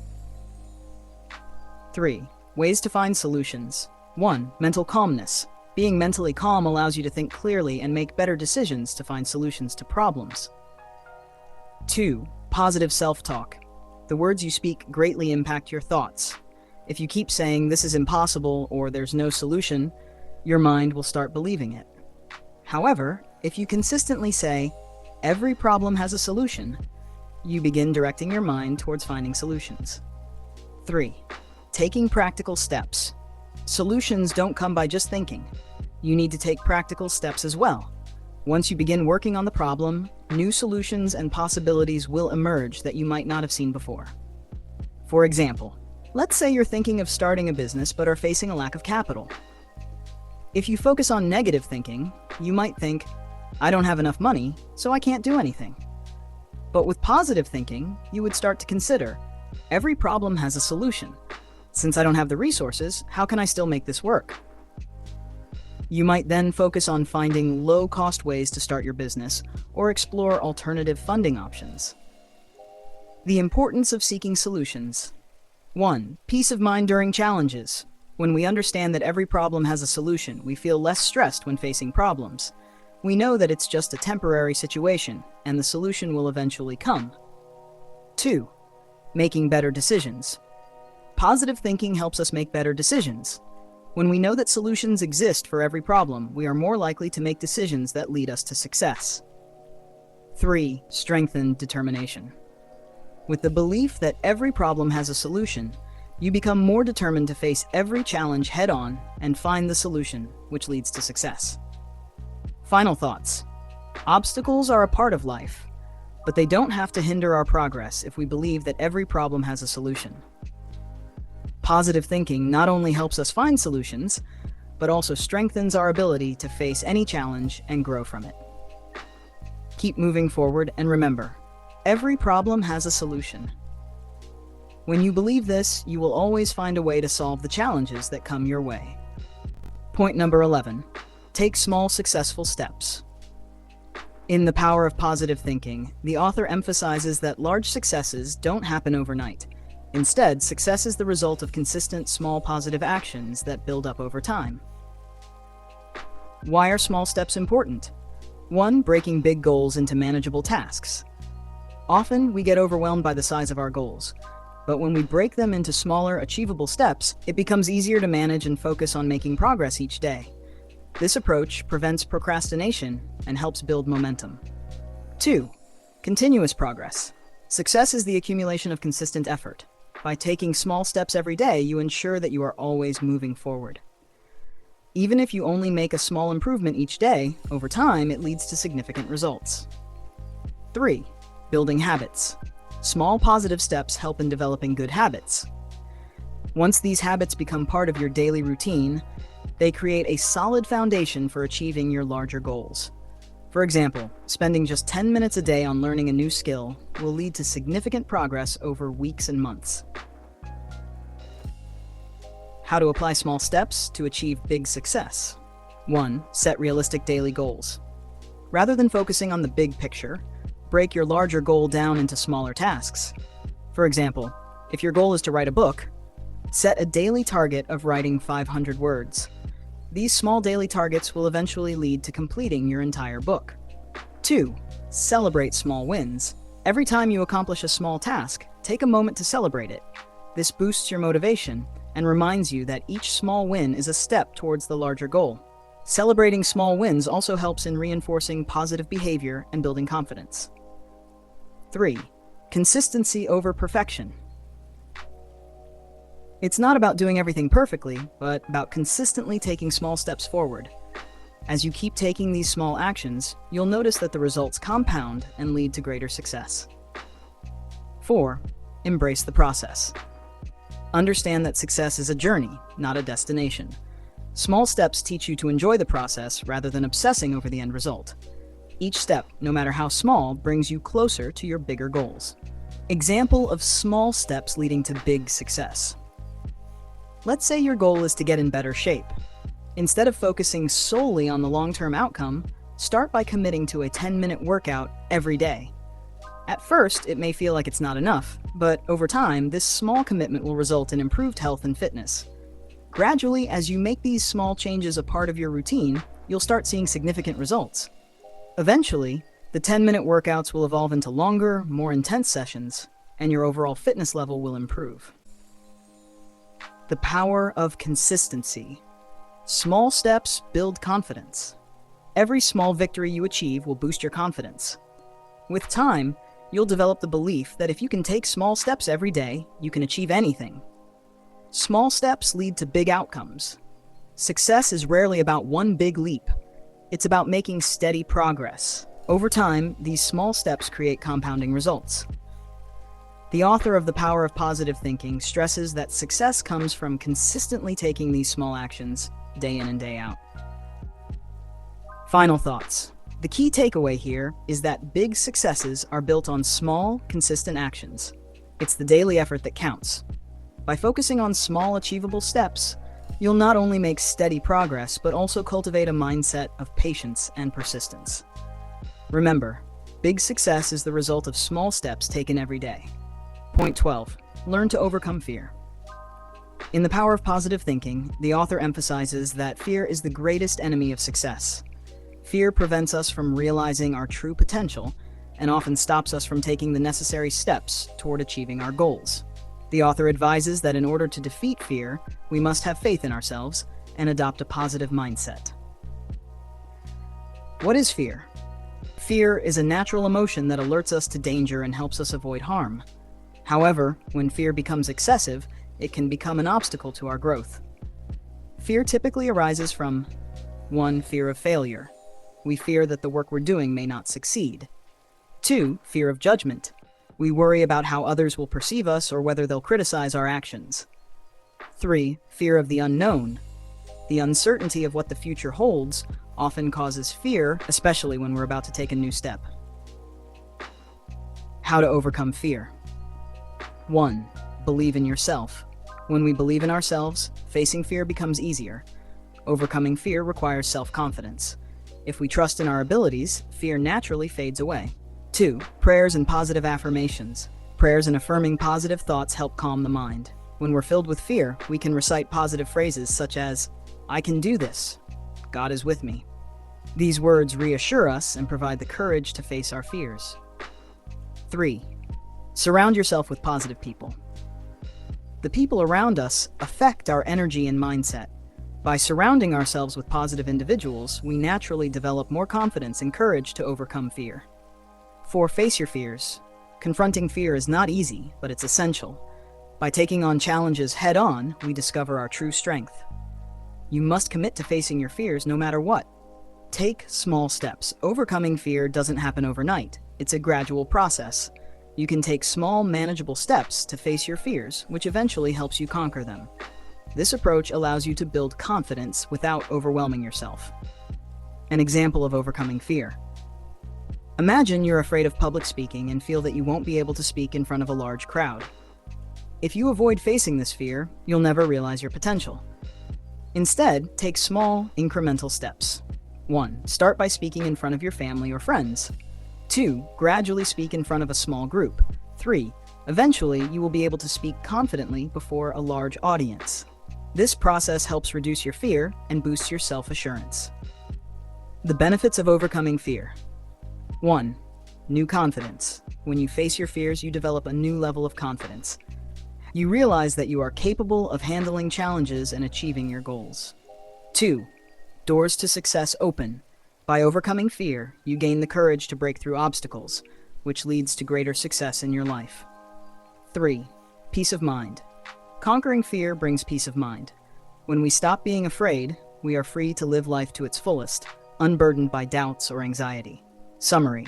3. Ways to find solutions. 1. Mental calmness. Being mentally calm allows you to think clearly and make better decisions to find solutions to problems. 2. Positive self-talk. The words you speak greatly impact your thoughts. If you keep saying this is impossible or there's no solution, your mind will start believing it. However, if you consistently say, every problem has a solution, you begin directing your mind towards finding solutions. 3. Taking practical steps. Solutions don't come by just thinking. You need to take practical steps as well. Once you begin working on the problem, new solutions and possibilities will emerge that you might not have seen before. For example, let's say you're thinking of starting a business but are facing a lack of capital. If you focus on negative thinking, you might think, I don't have enough money, so I can't do anything. But with positive thinking, you would start to consider, every problem has a solution. Since I don't have the resources, how can I still make this work? You might then focus on finding low-cost ways to start your business or explore alternative funding options. The importance of seeking solutions. 1. Peace of mind during challenges. When we understand that every problem has a solution, we feel less stressed when facing problems. We know that it's just a temporary situation, and the solution will eventually come. 2. Making better decisions. Positive thinking helps us make better decisions. When we know that solutions exist for every problem, we are more likely to make decisions that lead us to success. 3. Strengthened determination. With the belief that every problem has a solution, you become more determined to face every challenge head-on and find the solution, which leads to success. Final thoughts. Obstacles are a part of life, but they don't have to hinder our progress if we believe that every problem has a solution. Positive thinking not only helps us find solutions, but also strengthens our ability to face any challenge and grow from it. Keep moving forward and remember, every problem has a solution. When you believe this, you will always find a way to solve the challenges that come your way. Point number 11. Take small, successful steps. In The Power of Positive Thinking, the author emphasizes that large successes don't happen overnight. Instead, success is the result of consistent, small, positive actions that build up over time. Why are small steps important? 1. Breaking big goals into manageable tasks. Often, we get overwhelmed by the size of our goals. But when we break them into smaller, achievable steps, it becomes easier to manage and focus on making progress each day. This approach prevents procrastination and helps build momentum. 2. Continuous progress. Success is the accumulation of consistent effort. By taking small steps every day, you ensure that you are always moving forward. Even if you only make a small improvement each day, over time it leads to significant results. 3. Building habits. Small positive steps help in developing good habits. Once these habits become part of your daily routine, they create a solid foundation for achieving your larger goals. For example, spending just 10 minutes a day on learning a new skill will lead to significant progress over weeks and months. How to apply small steps to achieve big success. 1. Set realistic daily goals. Rather than focusing on the big picture, break your larger goal down into smaller tasks. For example, if your goal is to write a book, set a daily target of writing 500 words. These small daily targets will eventually lead to completing your entire book. 2. Celebrate small wins. Every time you accomplish a small task, take a moment to celebrate it. This boosts your motivation and reminds you that each small win is a step towards the larger goal. Celebrating small wins also helps in reinforcing positive behavior and building confidence. 3. Consistency over perfection. It's not about doing everything perfectly, but about consistently taking small steps forward. As you keep taking these small actions, you'll notice that the results compound and lead to greater success. 4. Embrace the process. Understand that success is a journey, not a destination. Small steps teach you to enjoy the process rather than obsessing over the end result. Each step, no matter how small, brings you closer to your bigger goals. Example of small steps leading to big success. Let's say your goal is to get in better shape. Instead of focusing solely on the long-term outcome, start by committing to a 10-minute workout every day. At first, it may feel like it's not enough, but over time, this small commitment will result in improved health and fitness. Gradually, as you make these small changes a part of your routine, you'll start seeing significant results. Eventually, the 10-minute workouts will evolve into longer, more intense sessions, and your overall fitness level will improve. The power of consistency. Small steps build confidence. Every small victory you achieve will boost your confidence. With time, you'll develop the belief that if you can take small steps every day, you can achieve anything. Small steps lead to big outcomes. Success is rarely about one big leap. It's about making steady progress. Over time, these small steps create compounding results. The author of The Power of Positive Thinking stresses that success comes from consistently taking these small actions day in and day out. Final thoughts. The key takeaway here is that big successes are built on small, consistent actions. It's the daily effort that counts. By focusing on small, achievable steps, you'll not only make steady progress, but also cultivate a mindset of patience and persistence. Remember, big success is the result of small steps taken every day. Point 12. Learn to overcome fear. In The Power of Positive Thinking, the author emphasizes that fear is the greatest enemy of success. Fear prevents us from realizing our true potential and often stops us from taking the necessary steps toward achieving our goals. The author advises that in order to defeat fear, we must have faith in ourselves and adopt a positive mindset. What is fear? Fear is a natural emotion that alerts us to danger and helps us avoid harm. However, when fear becomes excessive, it can become an obstacle to our growth. Fear typically arises from 1. Fear of failure. We fear that the work we're doing may not succeed. 2. Fear of judgment. We worry about how others will perceive us or whether they'll criticize our actions. 3. Fear of the unknown. The uncertainty of what the future holds often causes fear, especially when we're about to take a new step. How to overcome fear. 1. Believe in yourself. When we believe in ourselves, facing fear becomes easier. Overcoming fear requires self-confidence. If we trust in our abilities, fear naturally fades away. 2. Prayers and positive affirmations. Prayers and affirming positive thoughts help calm the mind. When we're filled with fear, we can recite positive phrases such as, "I can do this," "God is with me." These words reassure us and provide the courage to face our fears. 3. Surround yourself with positive people. The people around us affect our energy and mindset. By surrounding ourselves with positive individuals, we naturally develop more confidence and courage to overcome fear. 4. Face your fears. Confronting fear is not easy, but it's essential. By taking on challenges head-on, we discover our true strength. You must commit to facing your fears no matter what. Take small steps. Overcoming fear doesn't happen overnight. It's a gradual process. You can take small, manageable steps to face your fears, which eventually helps you conquer them. This approach allows you to build confidence without overwhelming yourself. An example of overcoming fear. Imagine you're afraid of public speaking and feel that you won't be able to speak in front of a large crowd. If you avoid facing this fear, you'll never realize your potential. Instead, take small, incremental steps. 1. Start by speaking in front of your family or friends. 2. Gradually speak in front of a small group. 3. Eventually, you will be able to speak confidently before a large audience. This process helps reduce your fear and boosts your self-assurance. The benefits of overcoming fear. 1. New confidence. When you face your fears, you develop a new level of confidence. You realize that you are capable of handling challenges and achieving your goals. 2. Doors to success open. By overcoming fear, you gain the courage to break through obstacles, which leads to greater success in your life. 3. Peace of mind. Conquering fear brings peace of mind. When we stop being afraid, we are free to live life to its fullest, unburdened by doubts or anxiety. Summary.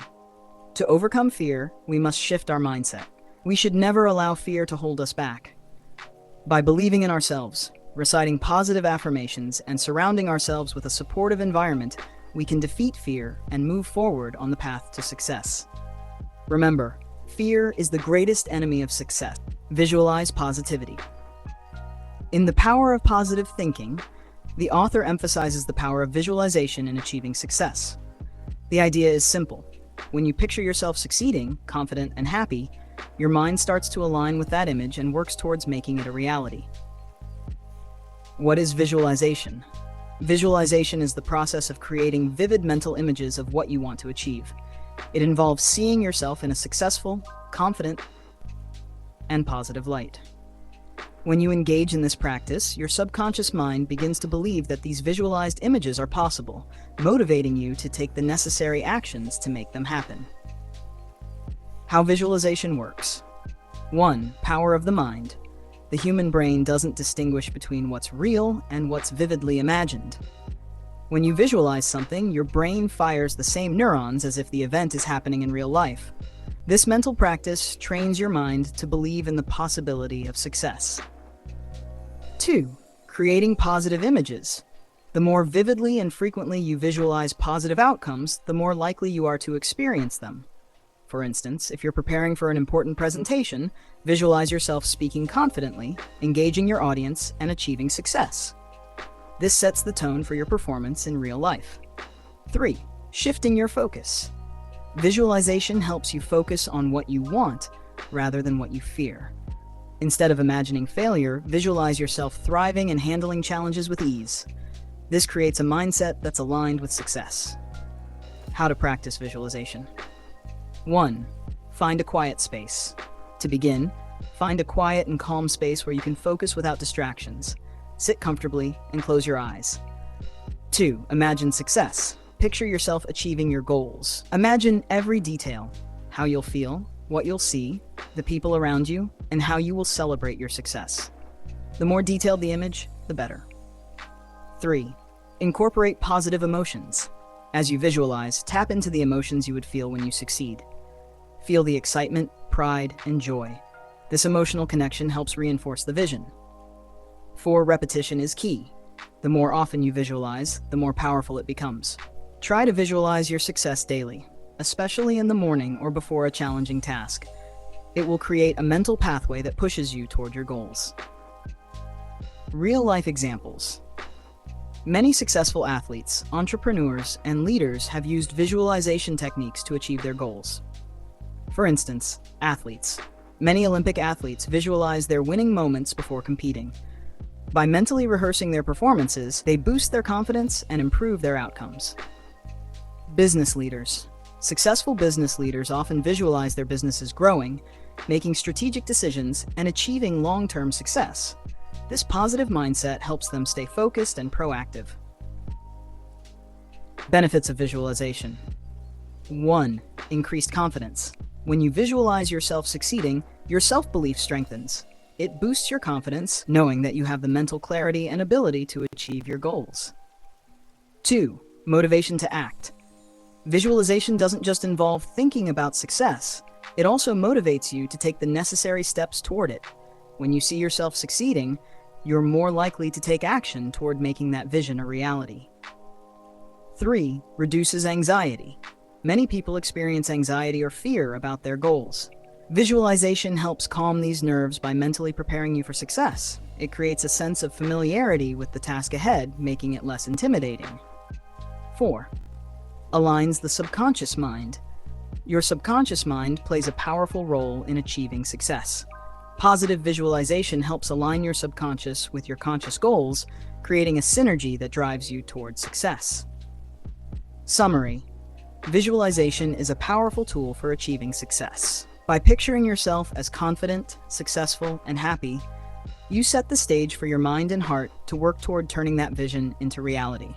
To overcome fear, we must shift our mindset. We should never allow fear to hold us back. By believing in ourselves, reciting positive affirmations, and surrounding ourselves with a supportive environment, we can defeat fear and move forward on the path to success. Remember, Fear is the greatest enemy of success. Visualize positivity. In The Power of Positive Thinking, the author emphasizes the power of visualization in achieving success. The idea is simple. When you picture yourself succeeding, confident, and happy, your mind starts to align with that image and works towards making it a reality. What is visualization? Visualization is the process of creating vivid mental images of what you want to achieve. It involves seeing yourself in a successful, confident, and positive light. When you engage in this practice, your subconscious mind begins to believe that these visualized images are possible, motivating you to take the necessary actions to make them happen. How visualization works. 1. Power of the mind. The human brain doesn't distinguish between what's real and what's vividly imagined. When you visualize something, your brain fires the same neurons as if the event is happening in real life. This mental practice trains your mind to believe in the possibility of success. 2. Creating positive images. The more vividly and frequently you visualize positive outcomes, the more likely you are to experience them. For instance, if you're preparing for an important presentation, visualize yourself speaking confidently, engaging your audience, and achieving success. This sets the tone for your performance in real life. 3. Shifting your focus. Visualization helps you focus on what you want rather than what you fear. Instead of imagining failure, visualize yourself thriving and handling challenges with ease. This creates a mindset that's aligned with success. How to practice visualization. 1. Find a quiet space. To begin, find a quiet and calm space where you can focus without distractions. Sit comfortably and close your eyes. 2. Imagine success. Picture yourself achieving your goals. Imagine every detail, how you'll feel, what you'll see, the people around you, and how you will celebrate your success. The more detailed the image, the better. 3. Incorporate positive emotions. As you visualize, tap into the emotions you would feel when you succeed. Feel the excitement, pride, and joy. This emotional connection helps reinforce the vision. 4. Repetition is key. The more often you visualize, the more powerful it becomes. Try to visualize your success daily, especially in the morning or before a challenging task. It will create a mental pathway that pushes you toward your goals. Real-life examples. Many successful athletes, entrepreneurs, and leaders have used visualization techniques to achieve their goals. For instance, athletes. Many Olympic athletes visualize their winning moments before competing. By mentally rehearsing their performances, they boost their confidence and improve their outcomes. Business leaders. Successful business leaders often visualize their businesses growing, making strategic decisions, and achieving long-term success. This positive mindset helps them stay focused and proactive. Benefits of visualization. 1. Increased confidence. When you visualize yourself succeeding, your self-belief strengthens. It boosts your confidence, knowing that you have the mental clarity and ability to achieve your goals. 2. Motivation to act. Visualization doesn't just involve thinking about success. It also motivates you to take the necessary steps toward it. When you see yourself succeeding, you're more likely to take action toward making that vision a reality. 3. Reduces anxiety. Many people experience anxiety or fear about their goals. Visualization helps calm these nerves by mentally preparing you for success. It creates a sense of familiarity with the task ahead, making it less intimidating. 4. Aligns the subconscious mind. Your subconscious mind plays a powerful role in achieving success. Positive visualization helps align your subconscious with your conscious goals, creating a synergy that drives you towards success. Summary. Visualization is a powerful tool for achieving success. By picturing yourself as confident, successful, and happy, you set the stage for your mind and heart to work toward turning that vision into reality.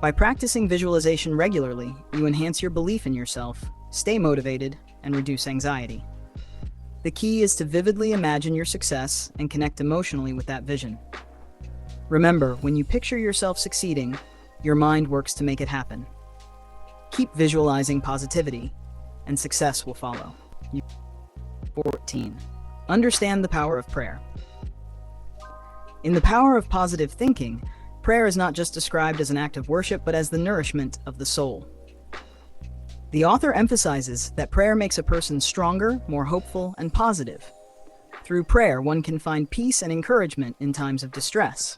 By practicing visualization regularly, you enhance your belief in yourself, stay motivated, and reduce anxiety. The key is to vividly imagine your success and connect emotionally with that vision. Remember, when you picture yourself succeeding, your mind works to make it happen. Keep visualizing positivity, and success will follow. 14. Understand the power of prayer. In The Power of Positive Thinking, prayer is not just described as an act of worship, but as the nourishment of the soul. The author emphasizes that prayer makes a person stronger, more hopeful, and positive. Through prayer, one can find peace and encouragement in times of distress.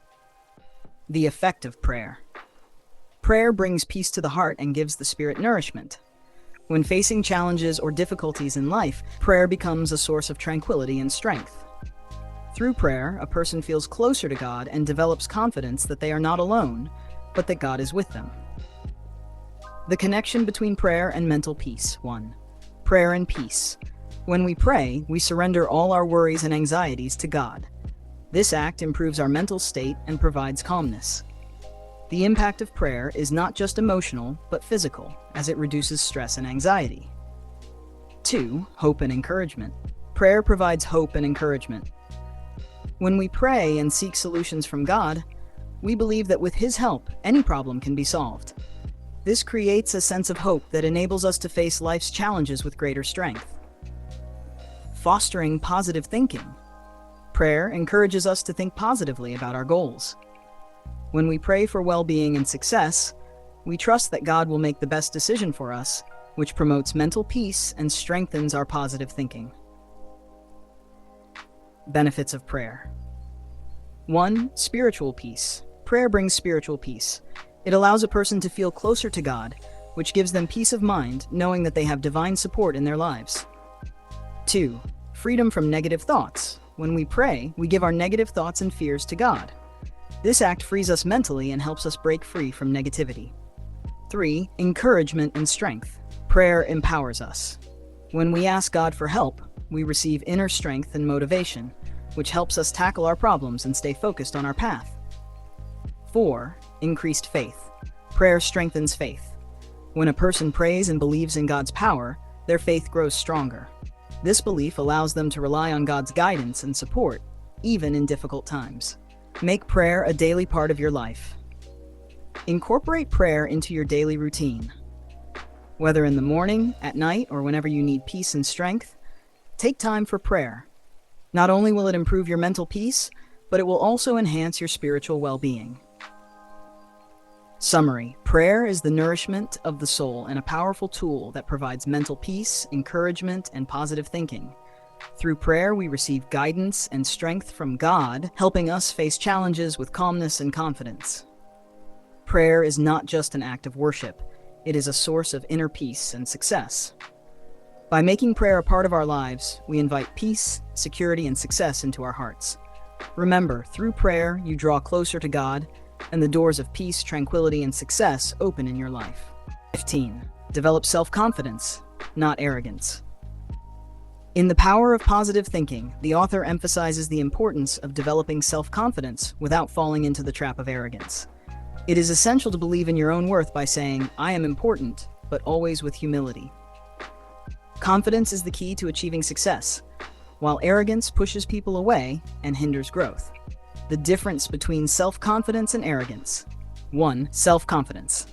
The effect of prayer. Prayer brings peace to the heart and gives the spirit nourishment. When facing challenges or difficulties in life, prayer becomes a source of tranquility and strength. Through prayer, a person feels closer to God and develops confidence that they are not alone, but that God is with them. The connection between prayer and mental peace. 1. Prayer and peace. When we pray, we surrender all our worries and anxieties to God. This act improves our mental state and provides calmness. The impact of prayer is not just emotional, but physical, as it reduces stress and anxiety. 2. Hope and encouragement. Prayer provides hope and encouragement. When we pray and seek solutions from God, we believe that with His help, any problem can be solved. This creates a sense of hope that enables us to face life's challenges with greater strength. Fostering positive thinking. Prayer encourages us to think positively about our goals. When we pray for well-being and success, we trust that God will make the best decision for us, which promotes mental peace and strengthens our positive thinking. Benefits of prayer. 1. Spiritual peace. Prayer brings spiritual peace. It allows a person to feel closer to God, which gives them peace of mind, knowing that they have divine support in their lives. 2. Freedom from negative thoughts. When we pray, we give our negative thoughts and fears to God. This act frees us mentally and helps us break free from negativity. 3. Encouragement and strength. Prayer empowers us. When we ask God for help, we receive inner strength and motivation, which helps us tackle our problems and stay focused on our path. 4. Increased faith. Prayer strengthens faith. When a person prays and believes in God's power, their faith grows stronger. This belief allows them to rely on God's guidance and support, even in difficult times. Make prayer a daily part of your life. Incorporate prayer into your daily routine. Whether in the morning, at night, or whenever you need peace and strength, take time for prayer. Not only will it improve your mental peace, but it will also enhance your spiritual well-being. Summary. Prayer is the nourishment of the soul and a powerful tool that provides mental peace, encouragement, and positive thinking. Through prayer, we receive guidance and strength from God, helping us face challenges with calmness and confidence. Prayer is not just an act of worship, it is a source of inner peace and success. By making prayer a part of our lives, we invite peace, security, and success into our hearts. Remember, through prayer, you draw closer to God, and the doors of peace, tranquility, and success open in your life. 15. Develop self-confidence, not arrogance. In The Power of Positive Thinking, the author emphasizes the importance of developing self-confidence without falling into the trap of arrogance. It is essential to believe in your own worth by saying, "I am important," but always with humility. Confidence is the key to achieving success, while arrogance pushes people away and hinders growth. The difference between self-confidence and arrogance. 1. Self-confidence.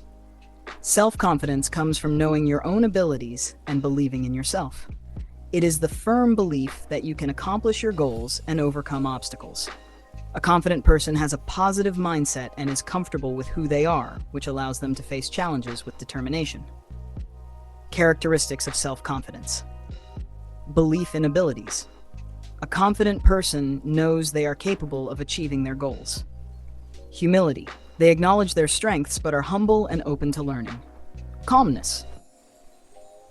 Self-confidence comes from knowing your own abilities and believing in yourself. It is the firm belief that you can accomplish your goals and overcome obstacles. A confident person has a positive mindset and is comfortable with who they are, which allows them to face challenges with determination. Characteristics of self-confidence. Belief in abilities. A confident person knows they are capable of achieving their goals. Humility. They acknowledge their strengths but are humble and open to learning. Calmness.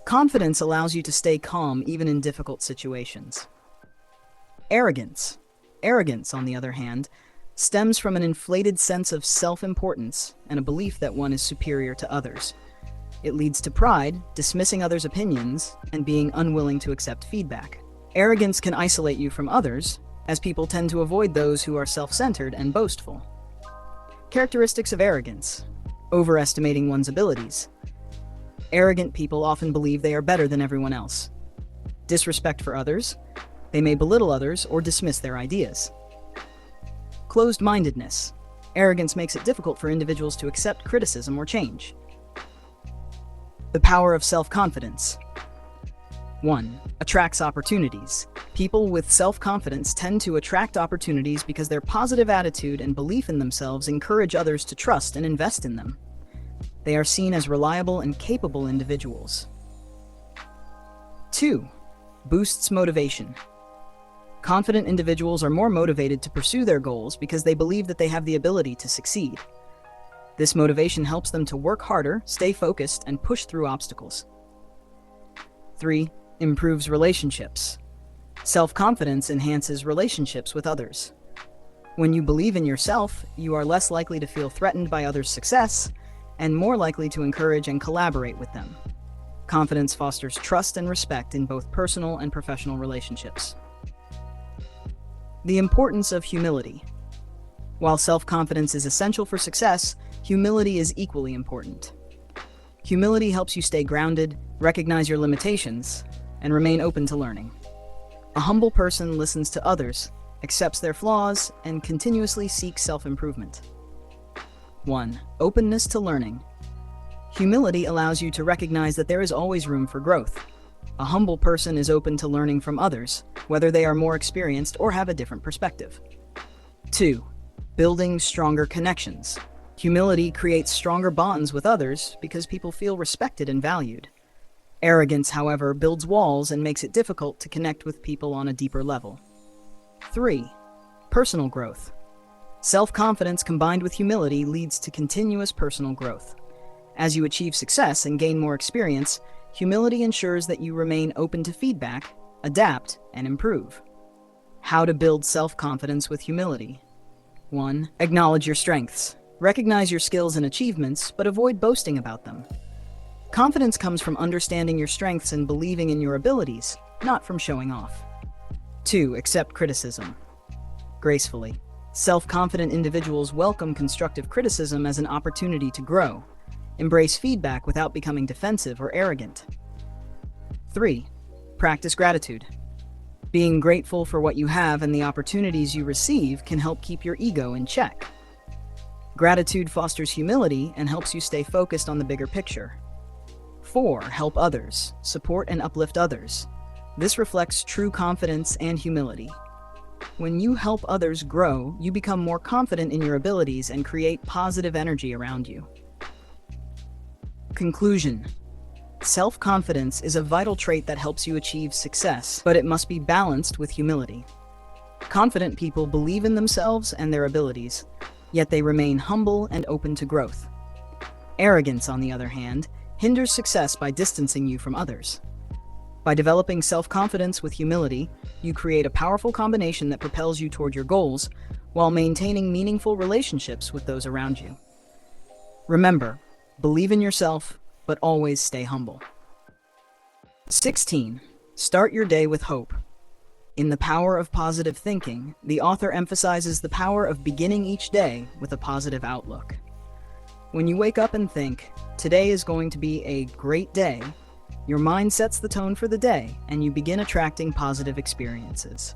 Confidence allows you to stay calm even in difficult situations. Arrogance. Arrogance, on the other hand, stems from an inflated sense of self-importance and a belief that one is superior to others. It leads to pride, dismissing others' opinions, and being unwilling to accept feedback. Arrogance can isolate you from others, as people tend to avoid those who are self-centered and boastful. Characteristics of arrogance. Overestimating one's abilities. Arrogant people often believe they are better than everyone else. Disrespect for others. They may belittle others or dismiss their ideas. Closed-mindedness. Arrogance makes it difficult for individuals to accept criticism or change. The power of self-confidence. 1. Attracts opportunities. People with self-confidence tend to attract opportunities because their positive attitude and belief in themselves encourage others to trust and invest in them. They are seen as reliable and capable individuals. 2. Boosts motivation. Confident individuals are more motivated to pursue their goals because they believe that they have the ability to succeed. This motivation helps them to work harder, stay focused, and push through obstacles. 3. Improves relationships. Self-confidence enhances relationships with others. When you believe in yourself, you are less likely to feel threatened by others' success and more likely to encourage and collaborate with them. Confidence fosters trust and respect in both personal and professional relationships. The importance of humility. While self-confidence is essential for success, humility is equally important. Humility helps you stay grounded, recognize your limitations, and remain open to learning. A humble person listens to others, accepts their flaws, and continuously seeks self-improvement. 1. Openness to learning. Humility allows you to recognize that there is always room for growth. A humble person is open to learning from others, whether they are more experienced or have a different perspective. 2. Building stronger connections. Humility creates stronger bonds with others because people feel respected and valued. Arrogance, however, builds walls and makes it difficult to connect with people on a deeper level. 3. Personal growth. Self-confidence combined with humility leads to continuous personal growth. As you achieve success and gain more experience, humility ensures that you remain open to feedback, adapt, and improve. How to build self-confidence with humility. 1. Acknowledge your strengths. Recognize your skills and achievements, but avoid boasting about them. Confidence comes from understanding your strengths and believing in your abilities, not from showing off. 2. Accept criticism. Gracefully. Self-confident individuals welcome constructive criticism as an opportunity to grow. Embrace feedback without becoming defensive or arrogant. 3. Practice gratitude. Being grateful for what you have and the opportunities you receive can help keep your ego in check. Gratitude fosters humility and helps you stay focused on the bigger picture. 4. Help others. Support and uplift others. This reflects true confidence and humility. When you help others grow, you become more confident in your abilities and create positive energy around you. Conclusion. Self-confidence is a vital trait that helps you achieve success, but it must be balanced with humility. Confident people believe in themselves and their abilities, yet they remain humble and open to growth. Arrogance, on the other hand, hinders success by distancing you from others. By developing self-confidence with humility, you create a powerful combination that propels you toward your goals while maintaining meaningful relationships with those around you. Remember, believe in yourself, but always stay humble. 16. Start your day with hope. In The Power of Positive Thinking, the author emphasizes the power of beginning each day with a positive outlook. When you wake up and think, "Today is going to be a great day," your mind sets the tone for the day, and you begin attracting positive experiences.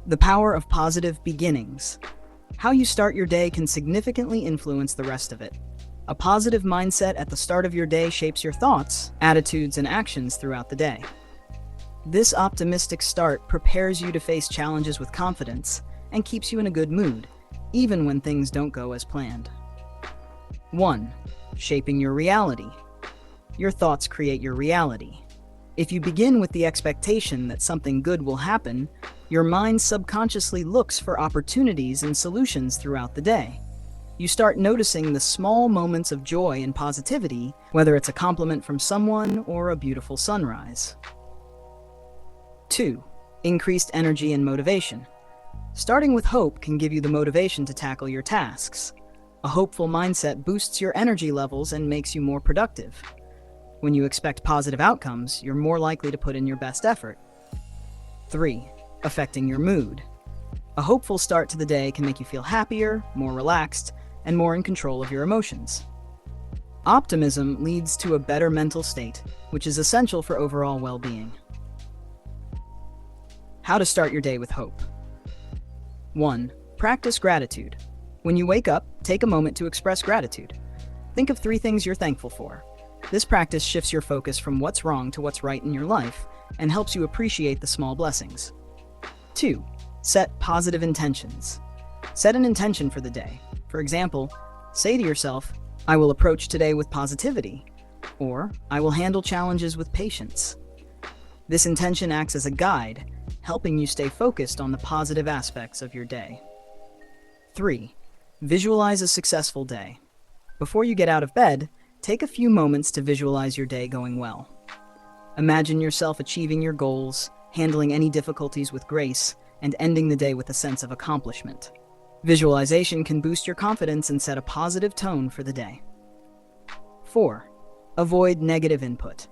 The Power of Positive Beginnings. How you start your day can significantly influence the rest of it. A positive mindset at the start of your day shapes your thoughts, attitudes, and actions throughout the day. This optimistic start prepares you to face challenges with confidence and keeps you in a good mood, even when things don't go as planned. 1. Shaping your reality. Your thoughts create your reality. If you begin with the expectation that something good will happen, your mind subconsciously looks for opportunities and solutions throughout the day. You start noticing the small moments of joy and positivity, whether it's a compliment from someone or a beautiful sunrise. 2. Increased energy and motivation. Starting with hope can give you the motivation to tackle your tasks. A hopeful mindset boosts your energy levels and makes you more productive. When you expect positive outcomes, you're more likely to put in your best effort. 3. Affecting your mood. A hopeful start to the day can make you feel happier, more relaxed, and more in control of your emotions. Optimism leads to a better mental state, which is essential for overall well-being. How to start your day with hope. 1. Practice gratitude. When you wake up, take a moment to express gratitude. Think of 3 things you're thankful for. This practice shifts your focus from what's wrong to what's right in your life and helps you appreciate the small blessings. 2. Set positive intentions. Set an intention for the day. For example, say to yourself, "I will approach today with positivity," Or, I will handle challenges with patience. This intention acts as a guide, helping you stay focused on the positive aspects of your day. 3. Visualize a successful day. Before you get out of bed, take a few moments to visualize your day going well. Imagine yourself achieving your goals, handling any difficulties with grace, and ending the day with a sense of accomplishment. Visualization can boost your confidence and set a positive tone for the day. 4. Avoid negative input.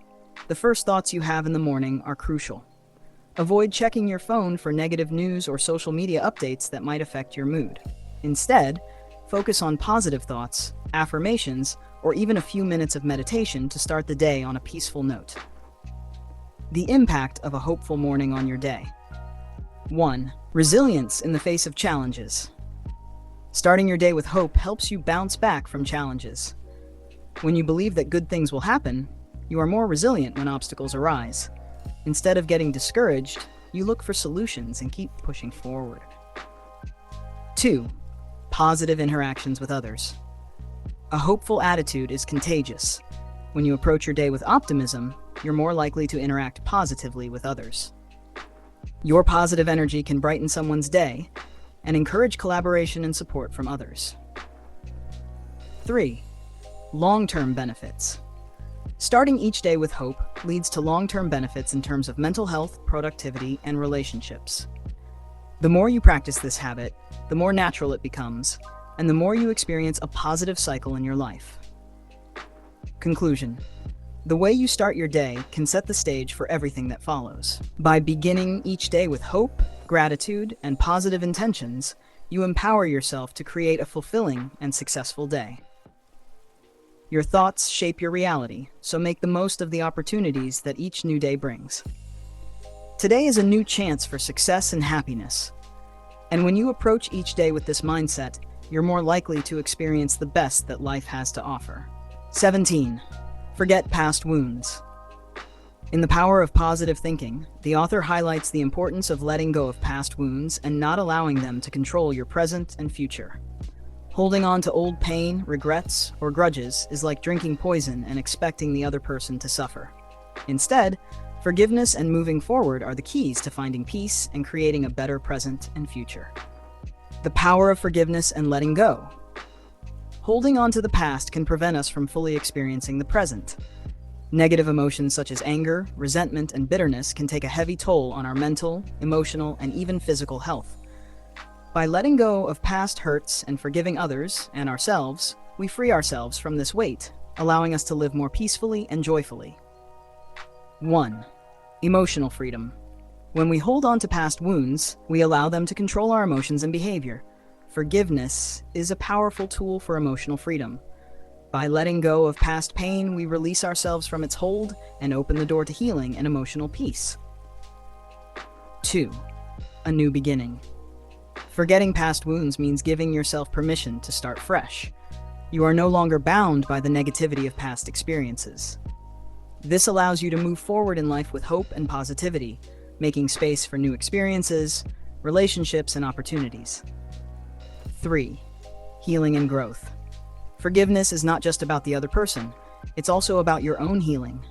The first thoughts you have in the morning are crucial. Avoid checking your phone for negative news or social media updates that might affect your mood. Instead, focus on positive thoughts, affirmations, or even a few minutes of meditation to start the day on a peaceful note. The impact of a hopeful morning on your day. 1. Resilience in the face of challenges. Starting your day with hope helps you bounce back from challenges. When you believe that good things will happen, you are more resilient when obstacles arise. Instead of getting discouraged, you look for solutions and keep pushing forward. 2. Positive interactions with others. A hopeful attitude is contagious. When you approach your day with optimism, you're more likely to interact positively with others. Your positive energy can brighten someone's day and encourage collaboration and support from others. 3. Long-term benefits. Starting each day with hope leads to long-term benefits in terms of mental health, productivity, and relationships. The more you practice this habit, the more natural it becomes, and the more you experience a positive cycle in your life. Conclusion. The way you start your day can set the stage for everything that follows. By beginning each day with hope, gratitude, and positive intentions, you empower yourself to create a fulfilling and successful day. Your thoughts shape your reality, so make the most of the opportunities that each new day brings. Today is a new chance for success and happiness. And when you approach each day with this mindset, you're more likely to experience the best that life has to offer. 17. Forget past wounds. In The Power of Positive Thinking, the author highlights the importance of letting go of past wounds and not allowing them to control your present and future. Holding on to old pain, regrets, or grudges is like drinking poison and expecting the other person to suffer. Instead, forgiveness and moving forward are the keys to finding peace and creating a better present and future. The power of forgiveness and letting go. Holding on to the past can prevent us from fully experiencing the present. Negative emotions such as anger, resentment, and bitterness can take a heavy toll on our mental, emotional, and even physical health. By letting go of past hurts and forgiving others and ourselves, we free ourselves from this weight, allowing us to live more peacefully and joyfully. 1. Emotional freedom. When we hold on to past wounds, we allow them to control our emotions and behavior. Forgiveness is a powerful tool for emotional freedom. By letting go of past pain, we release ourselves from its hold and open the door to healing and emotional peace. 2. A new beginning. Forgetting past wounds means giving yourself permission to start fresh. You are no longer bound by the negativity of past experiences. This allows you to move forward in life with hope and positivity, making space for new experiences, relationships, and opportunities. 3. Healing and growth. Forgiveness is not just about the other person, it's also about your own healing.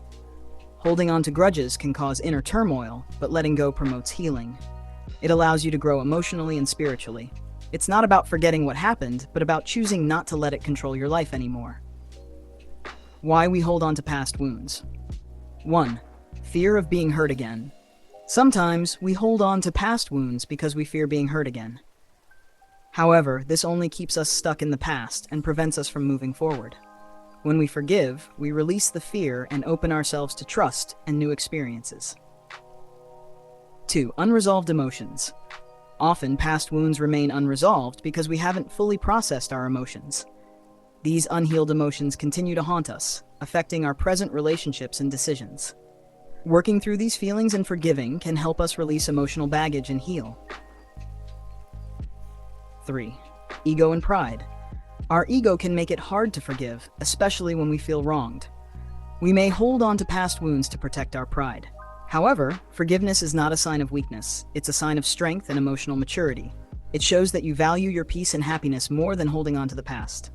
Holding on to grudges can cause inner turmoil, but letting go promotes healing. It allows you to grow emotionally and spiritually. It's not about forgetting what happened, but about choosing not to let it control your life anymore. Why we hold on to past wounds. 1. Fear of being hurt again. Sometimes we hold on to past wounds because we fear being hurt again. However, this only keeps us stuck in the past and prevents us from moving forward. When we forgive, we release the fear and open ourselves to trust and new experiences. 2. Unresolved emotions. Often, past wounds remain unresolved because we haven't fully processed our emotions. These unhealed emotions continue to haunt us, affecting our present relationships and decisions. Working through these feelings and forgiving can help us release emotional baggage and heal. 3. Ego and pride. Our ego can make it hard to forgive, especially when we feel wronged. We may hold on to past wounds to protect our pride. However, forgiveness is not a sign of weakness, it's a sign of strength and emotional maturity. It shows that you value your peace and happiness more than holding on to the past.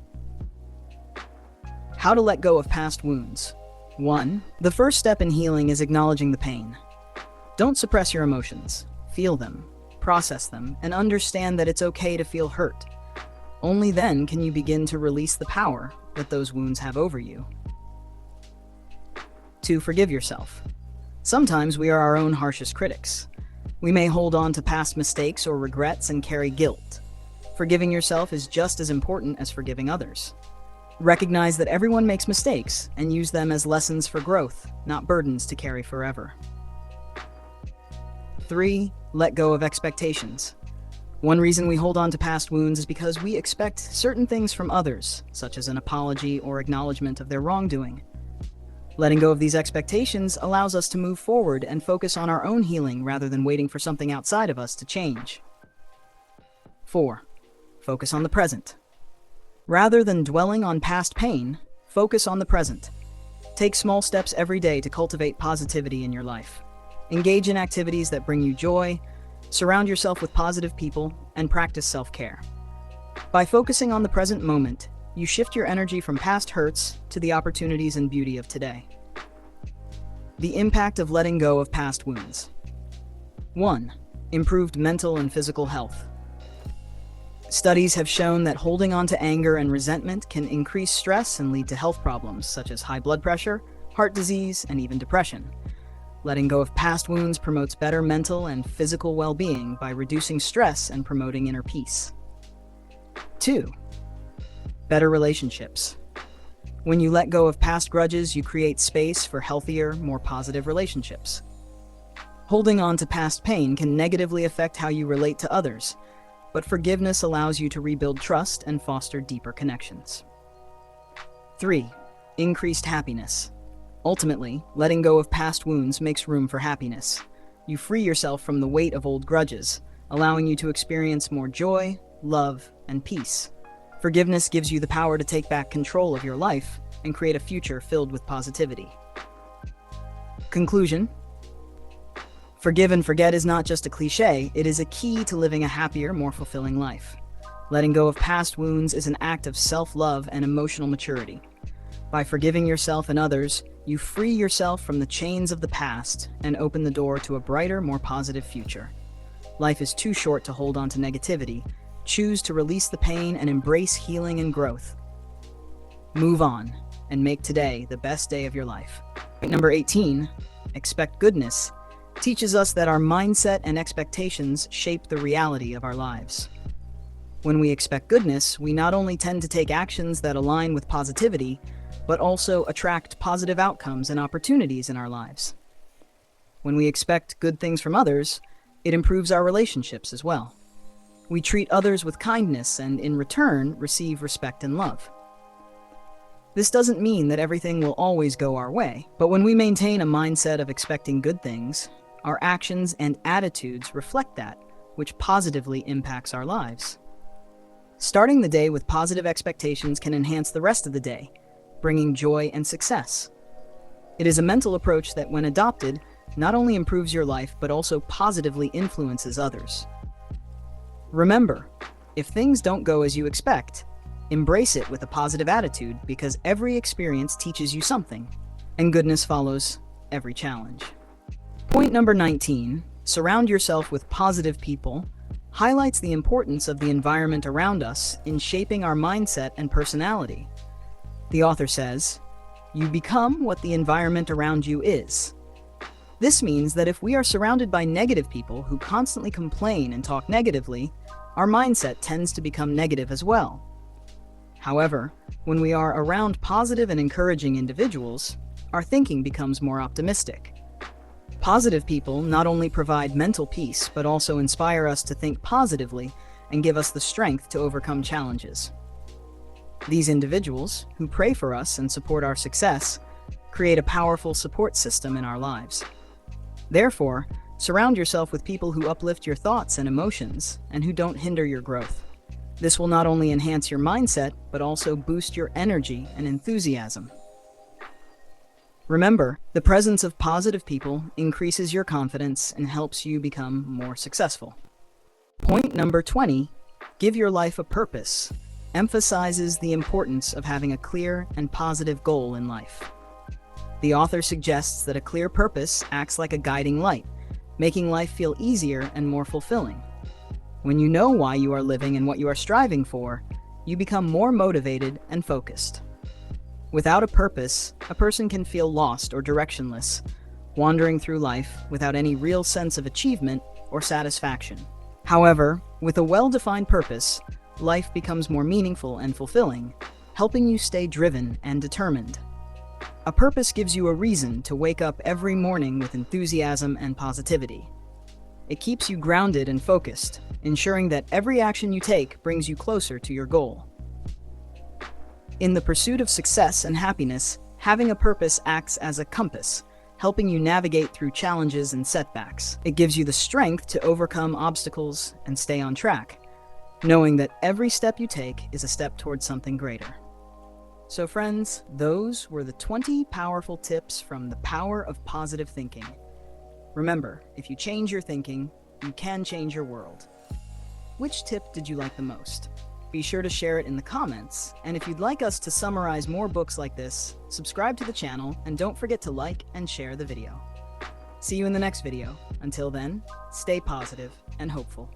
How to let go of past wounds. 1. The first step in healing is acknowledging the pain. Don't suppress your emotions. Feel them, process them, and understand that it's okay to feel hurt. Only then can you begin to release the power that those wounds have over you. 2. Forgive yourself. Sometimes we are our own harshest critics. We may hold on to past mistakes or regrets and carry guilt. Forgiving yourself is just as important as forgiving others. Recognize that everyone makes mistakes and use them as lessons for growth, not burdens to carry forever. 3. Let go of expectations. One reason we hold on to past wounds is because we expect certain things from others, such as an apology or acknowledgement of their wrongdoing. Letting go of these expectations allows us to move forward and focus on our own healing rather than waiting for something outside of us to change. 4. Focus on the present. Rather than dwelling on past pain, focus on the present. Take small steps every day to cultivate positivity in your life. Engage in activities that bring you joy, surround yourself with positive people, and practice self-care. By focusing on the present moment, you shift your energy from past hurts to the opportunities and beauty of today. The impact of letting go of past wounds. 1. Improved mental and physical health. Studies have shown that holding on to anger and resentment can increase stress and lead to health problems such as high blood pressure, heart disease, and even depression. Letting go of past wounds promotes better mental and physical well-being by reducing stress and promoting inner peace. 2. Better relationships. When you let go of past grudges, you create space for healthier, more positive relationships. Holding on to past pain can negatively affect how you relate to others, but forgiveness allows you to rebuild trust and foster deeper connections. 3. Increased happiness. Ultimately, letting go of past wounds makes room for happiness. You free yourself from the weight of old grudges, allowing you to experience more joy, love, and peace. Forgiveness gives you the power to take back control of your life and create a future filled with positivity. Conclusion: forgive and forget is not just a cliche, it is a key to living a happier, more fulfilling life. Letting go of past wounds is an act of self-love and emotional maturity. By forgiving yourself and others, you free yourself from the chains of the past and open the door to a brighter, more positive future. Life is too short to hold on to negativity. Choose to release the pain and embrace healing and growth. Move on and make today the best day of your life. Number 18, expect goodness, teaches us that our mindset and expectations shape the reality of our lives. When we expect goodness, we not only tend to take actions that align with positivity, but also attract positive outcomes and opportunities in our lives. When we expect good things from others, it improves our relationships as well. We treat others with kindness and, in return, receive respect and love. This doesn't mean that everything will always go our way, but when we maintain a mindset of expecting good things, our actions and attitudes reflect that, which positively impacts our lives. Starting the day with positive expectations can enhance the rest of the day, bringing joy and success. It is a mental approach that, when adopted, not only improves your life but also positively influences others. Remember, if things don't go as you expect, embrace it with a positive attitude because every experience teaches you something, and goodness follows every challenge. Point number 19, surround yourself with positive people, highlights the importance of the environment around us in shaping our mindset and personality. The author says, "You become what the environment around you is." This means that if we are surrounded by negative people who constantly complain and talk negatively, our mindset tends to become negative as well. However, when we are around positive and encouraging individuals, our thinking becomes more optimistic. Positive people not only provide mental peace, but also inspire us to think positively and give us the strength to overcome challenges. These individuals, who pray for us and support our success, create a powerful support system in our lives. Therefore, surround yourself with people who uplift your thoughts and emotions and who don't hinder your growth. This will not only enhance your mindset, but also boost your energy and enthusiasm. Remember, the presence of positive people increases your confidence and helps you become more successful. Point number 20, give your life a purpose, emphasizes the importance of having a clear and positive goal in life. The author suggests that a clear purpose acts like a guiding light, making life feel easier and more fulfilling. When you know why you are living and what you are striving for, you become more motivated and focused. Without a purpose, a person can feel lost or directionless, wandering through life without any real sense of achievement or satisfaction. However, with a well-defined purpose, life becomes more meaningful and fulfilling, helping you stay driven and determined. A purpose gives you a reason to wake up every morning with enthusiasm and positivity. It keeps you grounded and focused, ensuring that every action you take brings you closer to your goal. In the pursuit of success and happiness, having a purpose acts as a compass, helping you navigate through challenges and setbacks. It gives you the strength to overcome obstacles and stay on track, knowing that every step you take is a step towards something greater. So friends, those were the 20 powerful tips from The Power of Positive Thinking. Remember, if you change your thinking, you can change your world. Which tip did you like the most? Be sure to share it in the comments, and if you'd like us to summarize more books like this, subscribe to the channel and don't forget to like and share the video. See you in the next video. Until then, stay positive and hopeful.